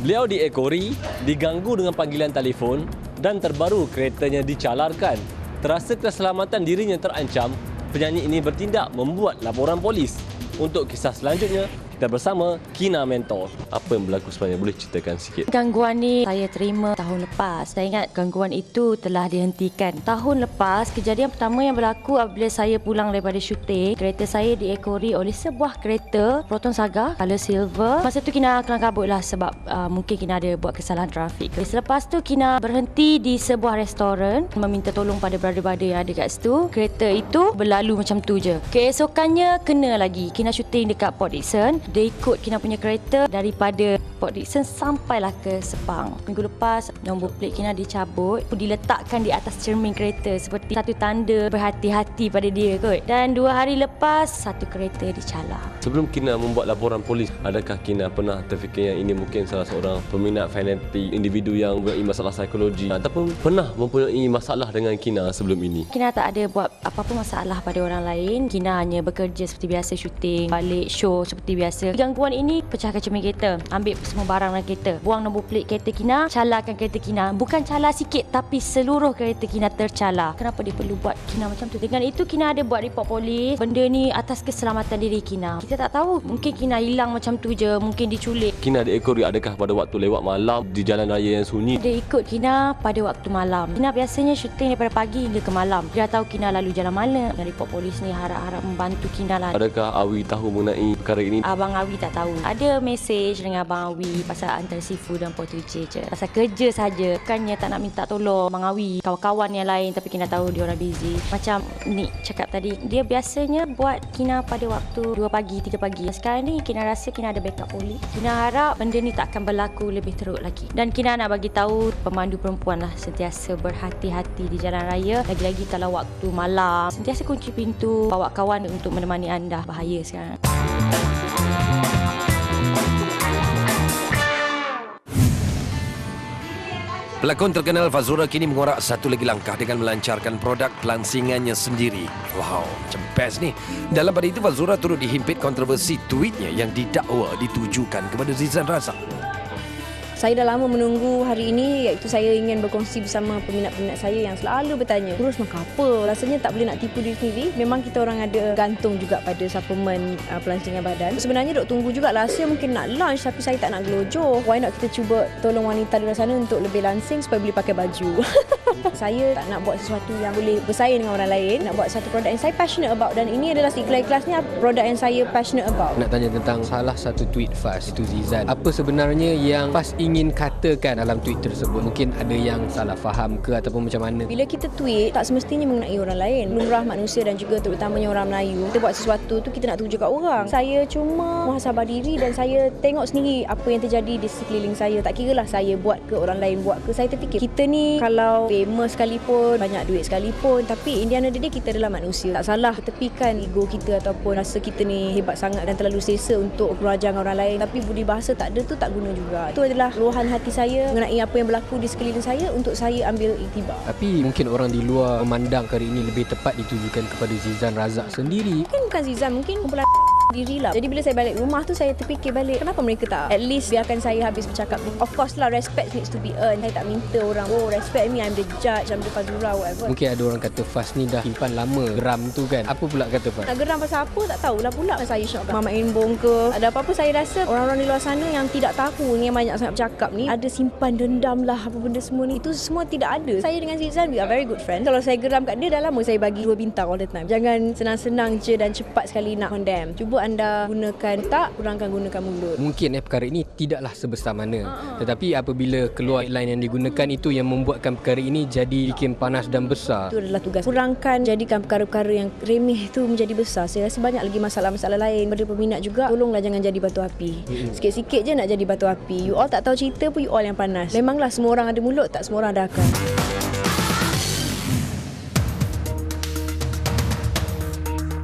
Beliau diekori, diganggu dengan panggilan telefon dan terbaru keretanya dicalarkan. Terasa keselamatan dirinya terancam, penyanyi ini bertindak membuat laporan polis. Untuk kisah selanjutnya, kita bersama Kina Mentor. Apa yang berlaku sebenarnya? Boleh ceritakan sikit? Gangguan ni saya terima tahun lepas. Saya ingat gangguan itu telah dihentikan. Tahun lepas, kejadian pertama yang berlaku apabila saya pulang daripada syuting, kereta saya diekori oleh sebuah kereta Proton Saga, colour silver. Masa tu Kina kelang kabut lah sebab mungkin Kina ada buat kesalahan trafik. Selepas tu Kina berhenti di sebuah restoran, meminta tolong pada brother-brother yang ada kat situ. Kereta itu berlalu macam tu je. Keesokannya kena lagi. Kina syuting dekat Port Dickson. Dia ikut Kina punya kereta daripada Port Dickson sampailah ke Sepang. Minggu lepas nombor plate Kina dicabut, diletakkan di atas cermin kereta seperti satu tanda berhati-hati pada dia kot. Dan 2 hari lepas satu kereta dicalar. Sebelum Kina membuat laporan polis, adakah Kina pernah terfikir yang ini mungkin salah seorang peminat fanatik, individu yang mempunyai masalah psikologi ataupun pernah mempunyai masalah dengan Kina sebelum ini? Kina tak ada buat apa-apa masalah pada orang lain. Kina hanya bekerja seperti biasa, syuting, balik show seperti biasa. Gangguan ini pecahkan cermin kereta, ambil semua barang dalam kereta, buang nombor plate kereta Kina, calarkan kereta Kina. Bukan calar sikit tapi seluruh kereta Kina tercalar. Kenapa dia perlu buat Kina macam tu? Dengan itu Kina ada buat report polis. Benda ni atas keselamatan diri Kina. Kita tak tahu, mungkin Kina hilang macam tu je, mungkin diculik. Kina diekori adakah pada waktu lewat malam di jalan raya yang sunyi? Dia ikut Kina pada waktu malam. Kina biasanya syuting daripada pagi hingga ke malam. Dia dah tahu Kina lalu jalan mana. Dan report polis ni harap-harap membantu Kina lah. Adakah Awi tahu mengenai perkara ini? Abang Awi tak tahu. Ada mesej dengan Abang Awi Awi pasal antara Sifu dan Puan Tuju je. Pasal kerja saja, bukannya tak nak minta tolong Mang Awi, kawan-kawan yang lain, tapi Kina tahu dia orang busy. Macam Nick cakap tadi, dia biasanya buat Kina pada waktu 2 pagi, 3 pagi. Sekarang ni Kina rasa Kina ada backup polis. Kina harap benda ni tak akan berlaku lebih teruk lagi. Dan Kina nak bagi tahu pemandu perempuan lah sentiasa berhati-hati di jalan raya. Lagi-lagi kalau waktu malam, sentiasa kunci pintu, bawa kawan untuk menemani anda. Bahaya sekarang. Pelakon terkenal Fazura kini mengorak satu lagi langkah dengan melancarkan produk pelansingannya sendiri. Wow, macam best ni. Dalam pada itu, Fazura turut dihimpit kontroversi tweetnya yang didakwa ditujukan kepada Zizan Razak. Saya dah lama menunggu hari ini, iaitu saya ingin berkongsi bersama peminat-peminat saya yang selalu bertanya, kurus makan apa? Rasanya tak boleh nak tipu diri sendiri. Memang kita orang ada gantung juga pada suplemen pelancingan badan. Sebenarnya dok tunggu juga lah. Saya mungkin nak launch tapi saya tak nak gelojoh. Why not kita cuba tolong wanita di luar sana untuk lebih langsing supaya boleh pakai baju. Saya tak nak buat sesuatu yang boleh bersaing dengan orang lain. Nak buat satu produk yang saya passionate about, dan ini adalah ikhlas-ikhlasnya produk yang saya passionate about. Nak tanya tentang salah satu tweet Faz, itu Zizan. Apa sebenarnya yang Faz ingin katakan dalam tweet tersebut? Mungkin ada yang salah faham ke ataupun macam mana? Bila kita tweet, tak semestinya mengenai orang lain. Lumrah manusia dan juga terutamanya orang Melayu, kita buat sesuatu tu kita nak tuju kat orang. Saya cuma muhasabah diri dan saya tengok sendiri apa yang terjadi di sekeliling saya. Tak kiralah saya buat ke orang lain buat ke. Saya terfikir, kita ni kalau famous sekalipun, banyak duit sekalipun, tapi in the end of the day kita adalah manusia. Tak salah tepikan ego kita ataupun rasa kita ni hebat sangat dan terlalu selesa untuk kerajaan orang lain. Tapi budi bahasa tak ada tu tak guna juga. Itu adalah luahan hati saya mengenai apa yang berlaku di sekeliling saya untuk saya ambil iktibar. Tapi mungkin orang di luar memandang kali ini lebih tepat ditujukan kepada Zizan Razak sendiri. Mungkin bukan Zizan, mungkin kumpulan dirilah. Jadi bila saya balik rumah tu, saya terfikir balik, kenapa mereka tak at least biarkan saya habis bercakap ni. Of course lah, respect needs to be earned. Saya tak minta orang, oh respect me, I'm the judge, I'm the Fazura, whatever. Mungkin ada orang kata Faz ni dah simpan lama geram tu kan. Apa pula kata Faz? Nak geram pasal apa tak tahulah pula. Saya syok Mama Inbong ke, ada apa-apa, saya rasa orang-orang di luar sana yang tidak tahu, yang banyak sangat bercakap ni, ada simpan dendam lah apa benda semua ni. Itu semua tidak ada. Saya dengan Zizan, we are very good friends. Kalau saya geram kat dia, dah lama saya bagi 2 bintang all the time. Jangan senang-senang je dan cepat sekali nak condemn. Cuba anda gunakan tak, kurangkan gunakan mulut. Mungkin perkara ini tidaklah sebesar mana. Tetapi apabila keluar line yang digunakan, itu yang membuatkan perkara ini jadi bikin panas dan besar. Itu adalah tugas. Kurangkan, jadikan perkara-perkara yang remeh itu menjadi besar. Saya rasa banyak lagi masalah-masalah lain. Pada peminat juga, tolonglah jangan jadi batu api. Sikit-sikit je nak jadi batu api. You all tak tahu cerita pun you all yang panas. Memanglah semua orang ada mulut, tak semua orang ada akal.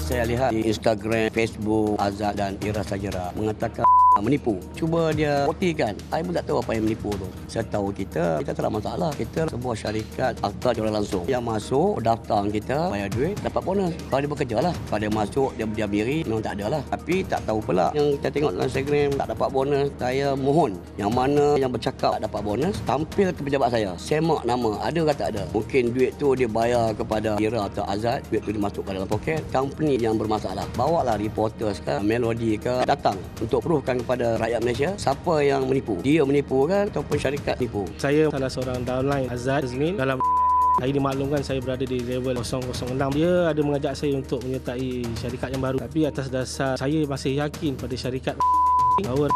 Saya lihat di Instagram, Facebook, Azad dan Ira Sajara mengatakan menipu. Cuba dia buktikan. Saya pun tak tahu apa yang menipu tu. Saya tahu kita tak ada masalah. Kita sebuah syarikat akta jualan langsung. Yang masuk, daftar kita, bayar duit, dapat bonus. Kalau dia bekerja lah. Kalau dia masuk, dia berdiam diri, memang tak ada lah. Tapi tak tahu pula. Yang kita tengok dalam Instagram, tak dapat bonus. Saya mohon. Yang mana yang bercakap tak dapat bonus, tampil ke pejabat saya. Semak nama. Ada ke tak ada? Mungkin duit tu dia bayar kepada Ira atau Azad. Duit tu dimasukkan dalam poket. Company yang bermasalah. Bawalah reporters ke, Melody ke, datang untuk proofkan kepada rakyat Malaysia siapa yang menipu. Dia menipu kan ataupun syarikat menipu. Saya salah seorang downline Azad Azmin. Dalam hari dimaklumkan saya berada di level 006. Dia ada mengajak saya untuk menyertai syarikat yang baru. Tapi atas dasar saya masih yakin pada syarikat bahawa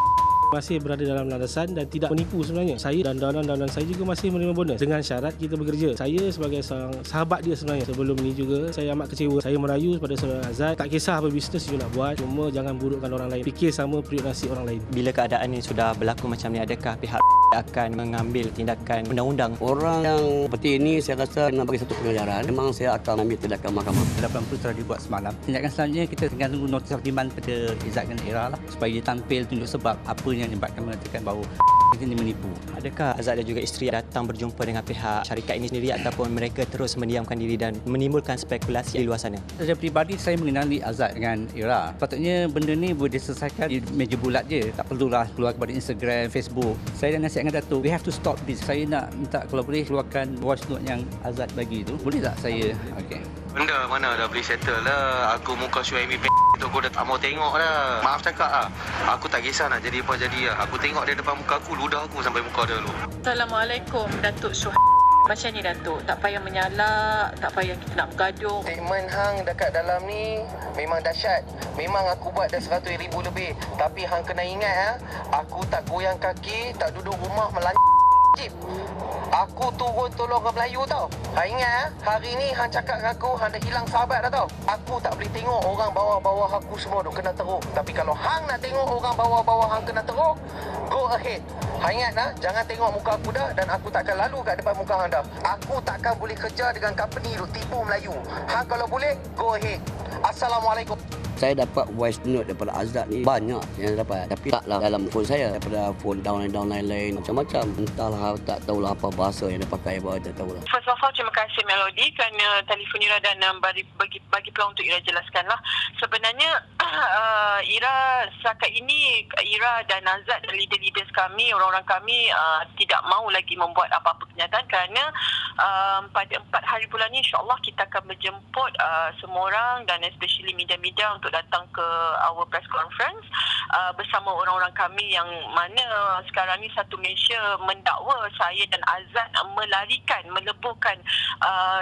masih berada dalam landasan dan tidak menipu sebenarnya. Saya dan downline saya juga masih menerima bonus dengan syarat kita bekerja. Saya sebagai seorang sahabat dia sebenarnya. Sebelum ini juga saya amat kecewa. Saya merayu pada saudara Azad, tak kisah apa bisnes you nak buat, cuma jangan burukkan orang lain. Fikir sama periuk nasib orang lain. Bila keadaan ini sudah berlaku macam ni, adakah pihak akan mengambil tindakan undang-undang? Orang yang seperti ini saya rasa kena bagi satu pengajaran. Memang saya akan ambil tindakan mahkamah. 80 telah dibuat semalam. Tindakan selanjutnya kita tinggal tunggu notis hakiman pada Izzat dan Ira lah, supaya dia tampil tunjuk sebab apa yang menyebabkan mengatakan bahawa ini menipu. Adakah Azad dan juga isteri datang berjumpa dengan pihak syarikat ini sendiri ataupun mereka terus mendiamkan diri dan menimbulkan spekulasi di luar sana? Secara peribadi saya mengenali Azad dengan Ira. Patutnya benda ni boleh diselesaikan di meja bulat je. Tak perlulah keluar kepada Instagram, Facebook. Saya dah nasihat dengan Datuk, we have to stop this. Saya nak minta kalau boleh keluarkan voice note yang Azad bagi tu. Boleh tak saya? Okey. Benda mana dah boleh settle lah. Aku muka Syuaimi tu aku dah tak mau tengok dah. Maaf cakap lah. Aku tak kisah nak jadi apa jadi lah. Aku tengok dia depan muka aku, ludah aku sampai muka dia dulu. Assalamualaikum, Datuk Syuh. Macam ni Datuk, tak payah menyalak, tak payah kita nak bergaduh. Statement hang dekat dalam ni memang dahsyat. Memang aku buat dah 100,000 lebih. Tapi hang kena ingat aku tak goyang kaki, tak duduk rumah melanjip. Aku turun tolong orang Melayu tau. Hang ingat hari ni hang cakap dengan aku, hang dah hilang sahabat dah tau. Aku tak boleh tengok orang bawah-bawah aku semua duk kena teruk. Tapi kalau hang nak tengok orang bawah-bawah hang kena teruk, go ahead. Hang ingat jangan tengok muka aku dah, dan aku takkan lalu kat depan muka hang dah. Aku takkan boleh kerja dengan company duk tipu Melayu. Hang kalau boleh, go ahead. Assalamualaikum. Saya dapat voice note daripada Azad ni banyak yang dapat, tapi taklah dalam phone saya, daripada phone downline lain macam-macam. Entahlah, tak tahulah apa bahasa yang dia pakai, tak tahulah. First of all, terima kasih Melody kerana telefon Ira dan bagi peluang untuk Ira jelaskanlah. Sebenarnya Ira setakat ini, Ira dan Azad dan leader-leaders kami, orang-orang kami tidak mahu lagi membuat apa-apa kenyataan kerana pada 4 hari bulan ni insya-Allah kita akan menjemput semua orang dan especially media-media untuk datang ke our press conference bersama orang-orang kami yang mana sekarang ni satu Malaysia mendakwa saya dan Azad meleburkan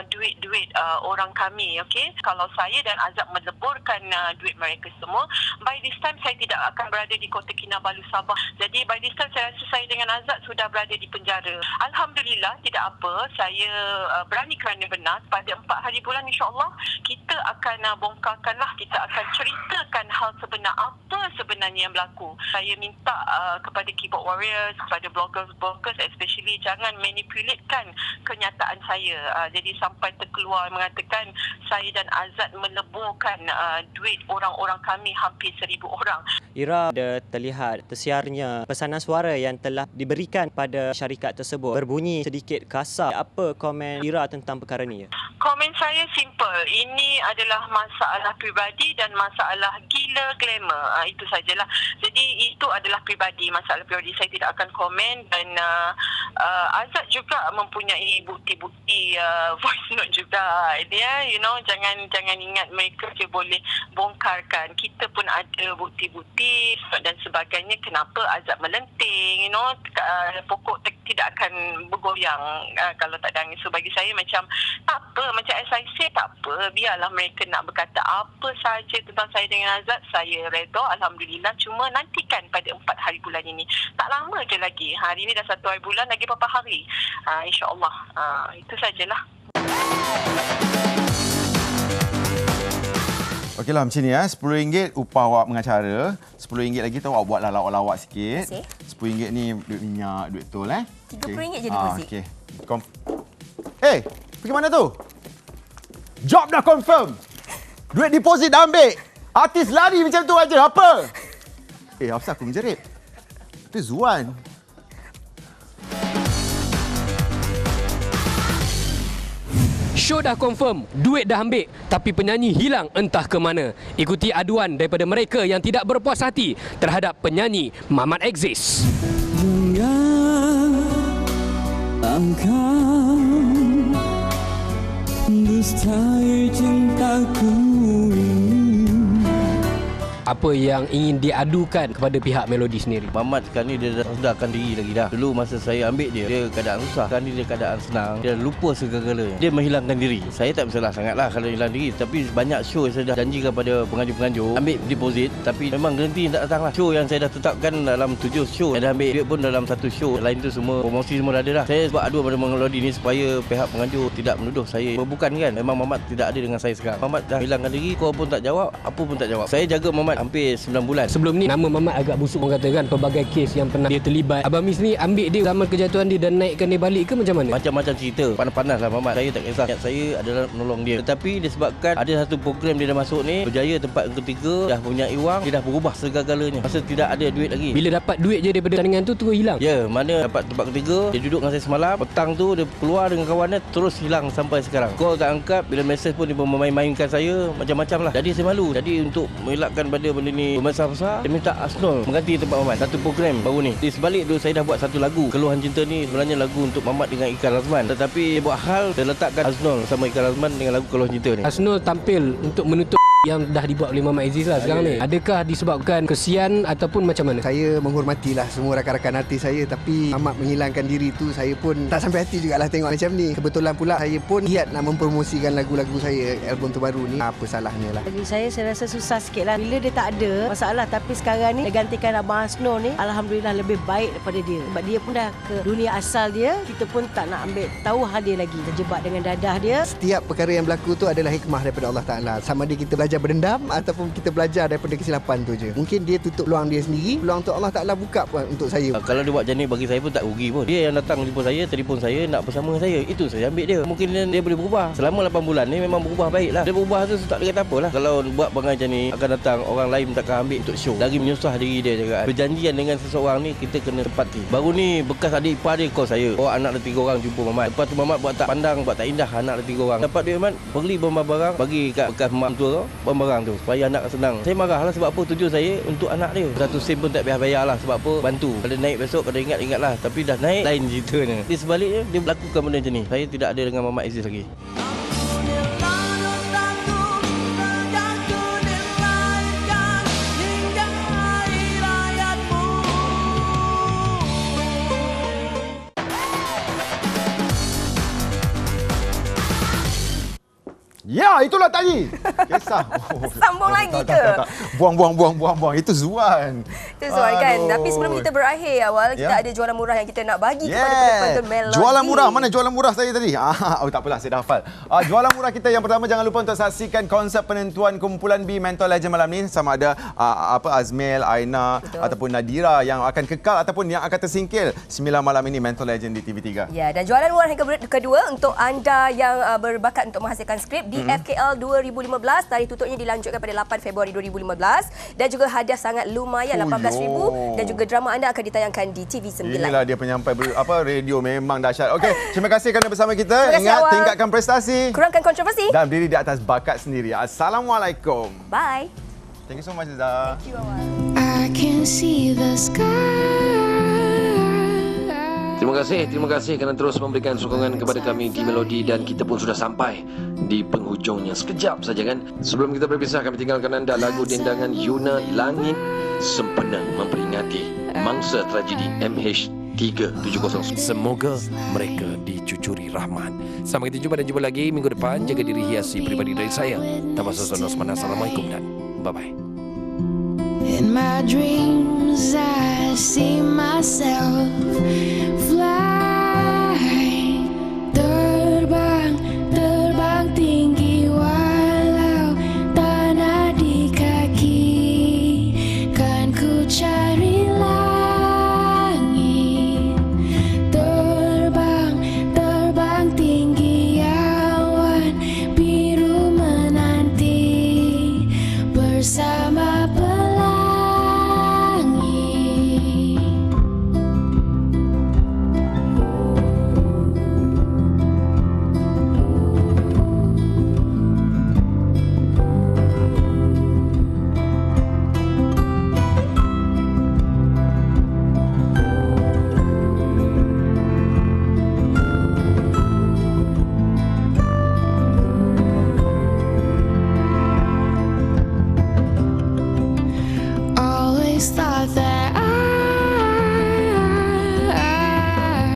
duit-duit orang kami, okey. Kalau saya dan Azad meleburkan duit mereka semua, by this time saya tidak akan berada di Kota Kinabalu, Sabah. Jadi by this time saya rasa saya dengan Azad sudah berada di penjara. Alhamdulillah, tidak apa, saya berani kerana benar. Pada 4 hari bulan insya-Allah kita akan bongkarkanlah, kita akan ceritakan hal sebenar apa sebenarnya yang berlaku. Saya minta kepada keyboard warriors, kepada bloggers especially jangan manipulatekan kenyataan saya. Jadi sampai terkeluar mengatakan saya dan Azad meleburkan duit orang-orang kami hampir 1,000 orang. Ira ada terlihat tersiarnya pesanan suara yang telah diberikan pada syarikat tersebut berbunyi sedikit kasar. Apa komen Ira tentang perkara ni? Komen saya simple. Ini adalah masalah peribadi dan masalah gila glamour. Itu sajalah. Jadi itu adalah peribadi, masalah peribadi. Saya tidak akan komen dan Azad juga mempunyai bukti-bukti voice note juga. Dia, jangan ingat mereka je boleh bongkarkan. Kita pun ada bukti-bukti dan sebagainya. Kenapa Azad melenting? Pokok tidak akan bergoyang kalau tak ada angin. So bagi saya macam tak apa, macam as I say, tak apa, biarlah mereka nak berkata apa saja tentang saya dengan Azad, saya redha, alhamdulillah. Cuma nantikan pada 4 hari bulan ini, tak lama je lagi. Hari ini dah 1 hari bulan, lagi berapa hari, insyaAllah. Itu sajalah. Okeylah, macam ni RM10 upah awak mengacara, RM10 lagi tu awak buatlah lawak-lawak sikit. RM10 ni duit minyak, duit tol RM30 je deposit. Okey. Pergi mana tu? Job dah confirm. Duit deposit dah ambil. Artis lari macam tu aja. Apa? Apasal aku menjerit? Itu Zuan. Show dah confirm, duit dah ambil, tapi penyanyi hilang entah ke mana. Ikuti aduan daripada mereka yang tidak berpuas hati terhadap penyanyi Mamat Exis. Dustai cintaku. Apa yang ingin diadukan kepada pihak Melody sendiri? Mamat sekarang ni dia dah sedarkan diri lagi dah. Dulu masa saya ambil dia keadaan susah. Sekarang ni dia keadaan senang. Dia lupa segala-galanya. Dia menghilangkan diri. Saya tak bersalah sangatlah kalau hilang diri. Tapi banyak show saya dah janjikan pada penganjur-penganjur ambil deposit. Tapi memang garanti tak datang lah. Show yang saya dah tetapkan dalam 7 show. Saya dah ambil duit pun dalam 1 show. Lain tu semua promosi semua dah ada dah. Saya buat aduan pada Melody ni supaya pihak penganjur tidak menuduh saya berbukan kan. Memang Mamat tidak ada dengan saya sekarang. Mamat dah hilangkan diri. Kau pun tak jawab, apa pun tak jawab. Saya jaga Mamat hampir 9 bulan. Sebelum ni nama Mamat agak busuk, orang katakan pelbagai kes yang pernah dia terlibat. Abang Mis ni ambil dia zaman kejatuhan dia dan naikkan dia balik ke macam mana? Macam-macam cerita. Panas-panas lah Mamat. Saya tak kisah. Saya adalah menolong dia. Tetapi disebabkan ada satu program dia dah masuk ni, berjaya tempat ketiga, dah punya wang, dia dah berubah segala-galanya. Masa tidak ada duit lagi. Bila dapat duit je daripada tandingan tu terus hilang? Ya, mana dapat tempat ketiga, dia duduk dengan saya semalam. Petang tu dia keluar dengan kawannya, terus hilang sampai sekarang. Call tak angkat, bila mesej pun dia memain-mainkan saya, macam-macam lah. Jadi saya malu. Jadi untuk mengelakkan pada benda ni besar-besar, dia minta Asnol mengganti tempat Mamat. Satu program baru ni. Di sebalik tu saya dah buat satu lagu. Keluhan Cinta ni sebenarnya lagu untuk Mamat dengan Ika Razman. Tetapi dia buat hal, dia letakkan Asnol sama Ika Razman dengan lagu Keluhan Cinta ni. Asnol tampil untuk menutup yang dah dibuat oleh Muhammad Aziz lah sekarang ni. Adakah disebabkan kesian ataupun macam mana? Saya menghormatilah semua rakan-rakan artis saya, tapi amat menghilangkan diri tu saya pun tak sampai hati jugalah tengok macam ni. Kebetulan pula saya pun giat nak mempromosikan lagu-lagu saya, album terbaru ni. Apa salahnya lah. Bagi saya rasa susah sikit lah. Bila dia tak ada masalah, tapi sekarang ni dia gantikan Abang Hasno ni, Alhamdulillah lebih baik daripada dia. Sebab dia pun dah ke dunia asal dia, kita pun tak nak ambil tahu hal dia lagi. Terjebak dengan dadah dia. Setiap perkara yang berlaku tu adalah hikmah daripada Allah Ta'ala. Sama ada kita belajar berdendam ataupun kita belajar daripada kesilapan tu je. Mungkin dia tutup peluang dia sendiri, peluang tu Allah Ta'ala buka pun untuk saya. Kalau dia buat macam ni, bagi saya pun tak rugi pun. Dia yang datang jumpa saya, telefon saya nak bersama saya, itu saya ambil dia. Mungkin dia boleh berubah. Selama 8 bulan ni memang berubah baik lah. Dia berubah tu tak boleh kata apa lah. Kalau buat perangai macam ni, akan datang orang lain takkan ambil untuk show. Lagi menyusah diri dia cakap. Perjanjian dengan seseorang ni kita kena tepati. Baru ni bekas adik ipar dia call saya. Oh, anak dia 3 orang jumpa Mamat. Lepas tu Mamat buat tak pandang, buat tak indah, anak dia 3 orang. Dapat duit Mamat, beli barang-barang, bagi kat bekas mak tua barang tu supaya anak senang. Saya marah lah sebab apa, tujuan saya untuk anak dia. Satu sen pun tak payah bayar lah, sebab apa, bantu. Kalau naik besok, kalau ingat lah. Tapi dah naik, lain ceritanya. Di sebaliknya, dia melakukan benda macam ni. Saya tidak ada dengan Muhammad Aziz lagi. Ya, itulah tadi. Kisah. Sambung lagi ke? Tak. Buang. Itu Zuan. Itu Zuan kan. Tapi sebelum kita berakhir awal, kita ada jualan murah yang kita nak bagi kepada penonton Melody. Jualan murah. Mana jualan murah saya tadi? Tak apalah, saya dah hafal. Jualan murah kita yang pertama, jangan lupa untuk saksikan konsep penentuan kumpulan B Mentor Legend malam ni. Sama ada Azmil, Aina ataupun Nadira yang akan kekal ataupun yang akan tersingkir 9 malam ini Mentor Legend di TV3. Ya, dan jualan murah yang kedua untuk anda yang berbakat untuk menghasilkan skrip di FKL 2015. Tarikh tutupnya dilanjutkan pada 8 Februari 2015 dan juga hadiah sangat lumayan RM18,000 dan juga drama anda akan ditayangkan di TV9. Inilah dia penyampai radio memang dahsyat. Okey, terima kasih kerana bersama kita. Ingat, tingkatkan prestasi, kurangkan kontroversi dan berdiri di atas bakat sendiri. Assalamualaikum. Bye. Thank you so much, Zah. Thank you, Awal. I can see the sky. Terima kasih kerana terus memberikan sokongan kepada kami di Melody, dan kita pun sudah sampai di penghujungnya. Sekejap saja kan. Sebelum kita berpisah, kami tinggalkan anda lagu dendangan Yuna Langit Sempena memperingati mangsa tragedi MH370. Semoga mereka dicucuri rahmat. Sampai kita jumpa dan jumpa lagi minggu depan. Jaga diri, hiasi pribadi dari saya, Tambah Sosono Osman. Assalamualaikum dan bye-bye. In my dreams I see myself fly, terbang tinggi walau tanah di kaki, kan ku cari langit, terbang tinggi awan biru menanti bersama thought that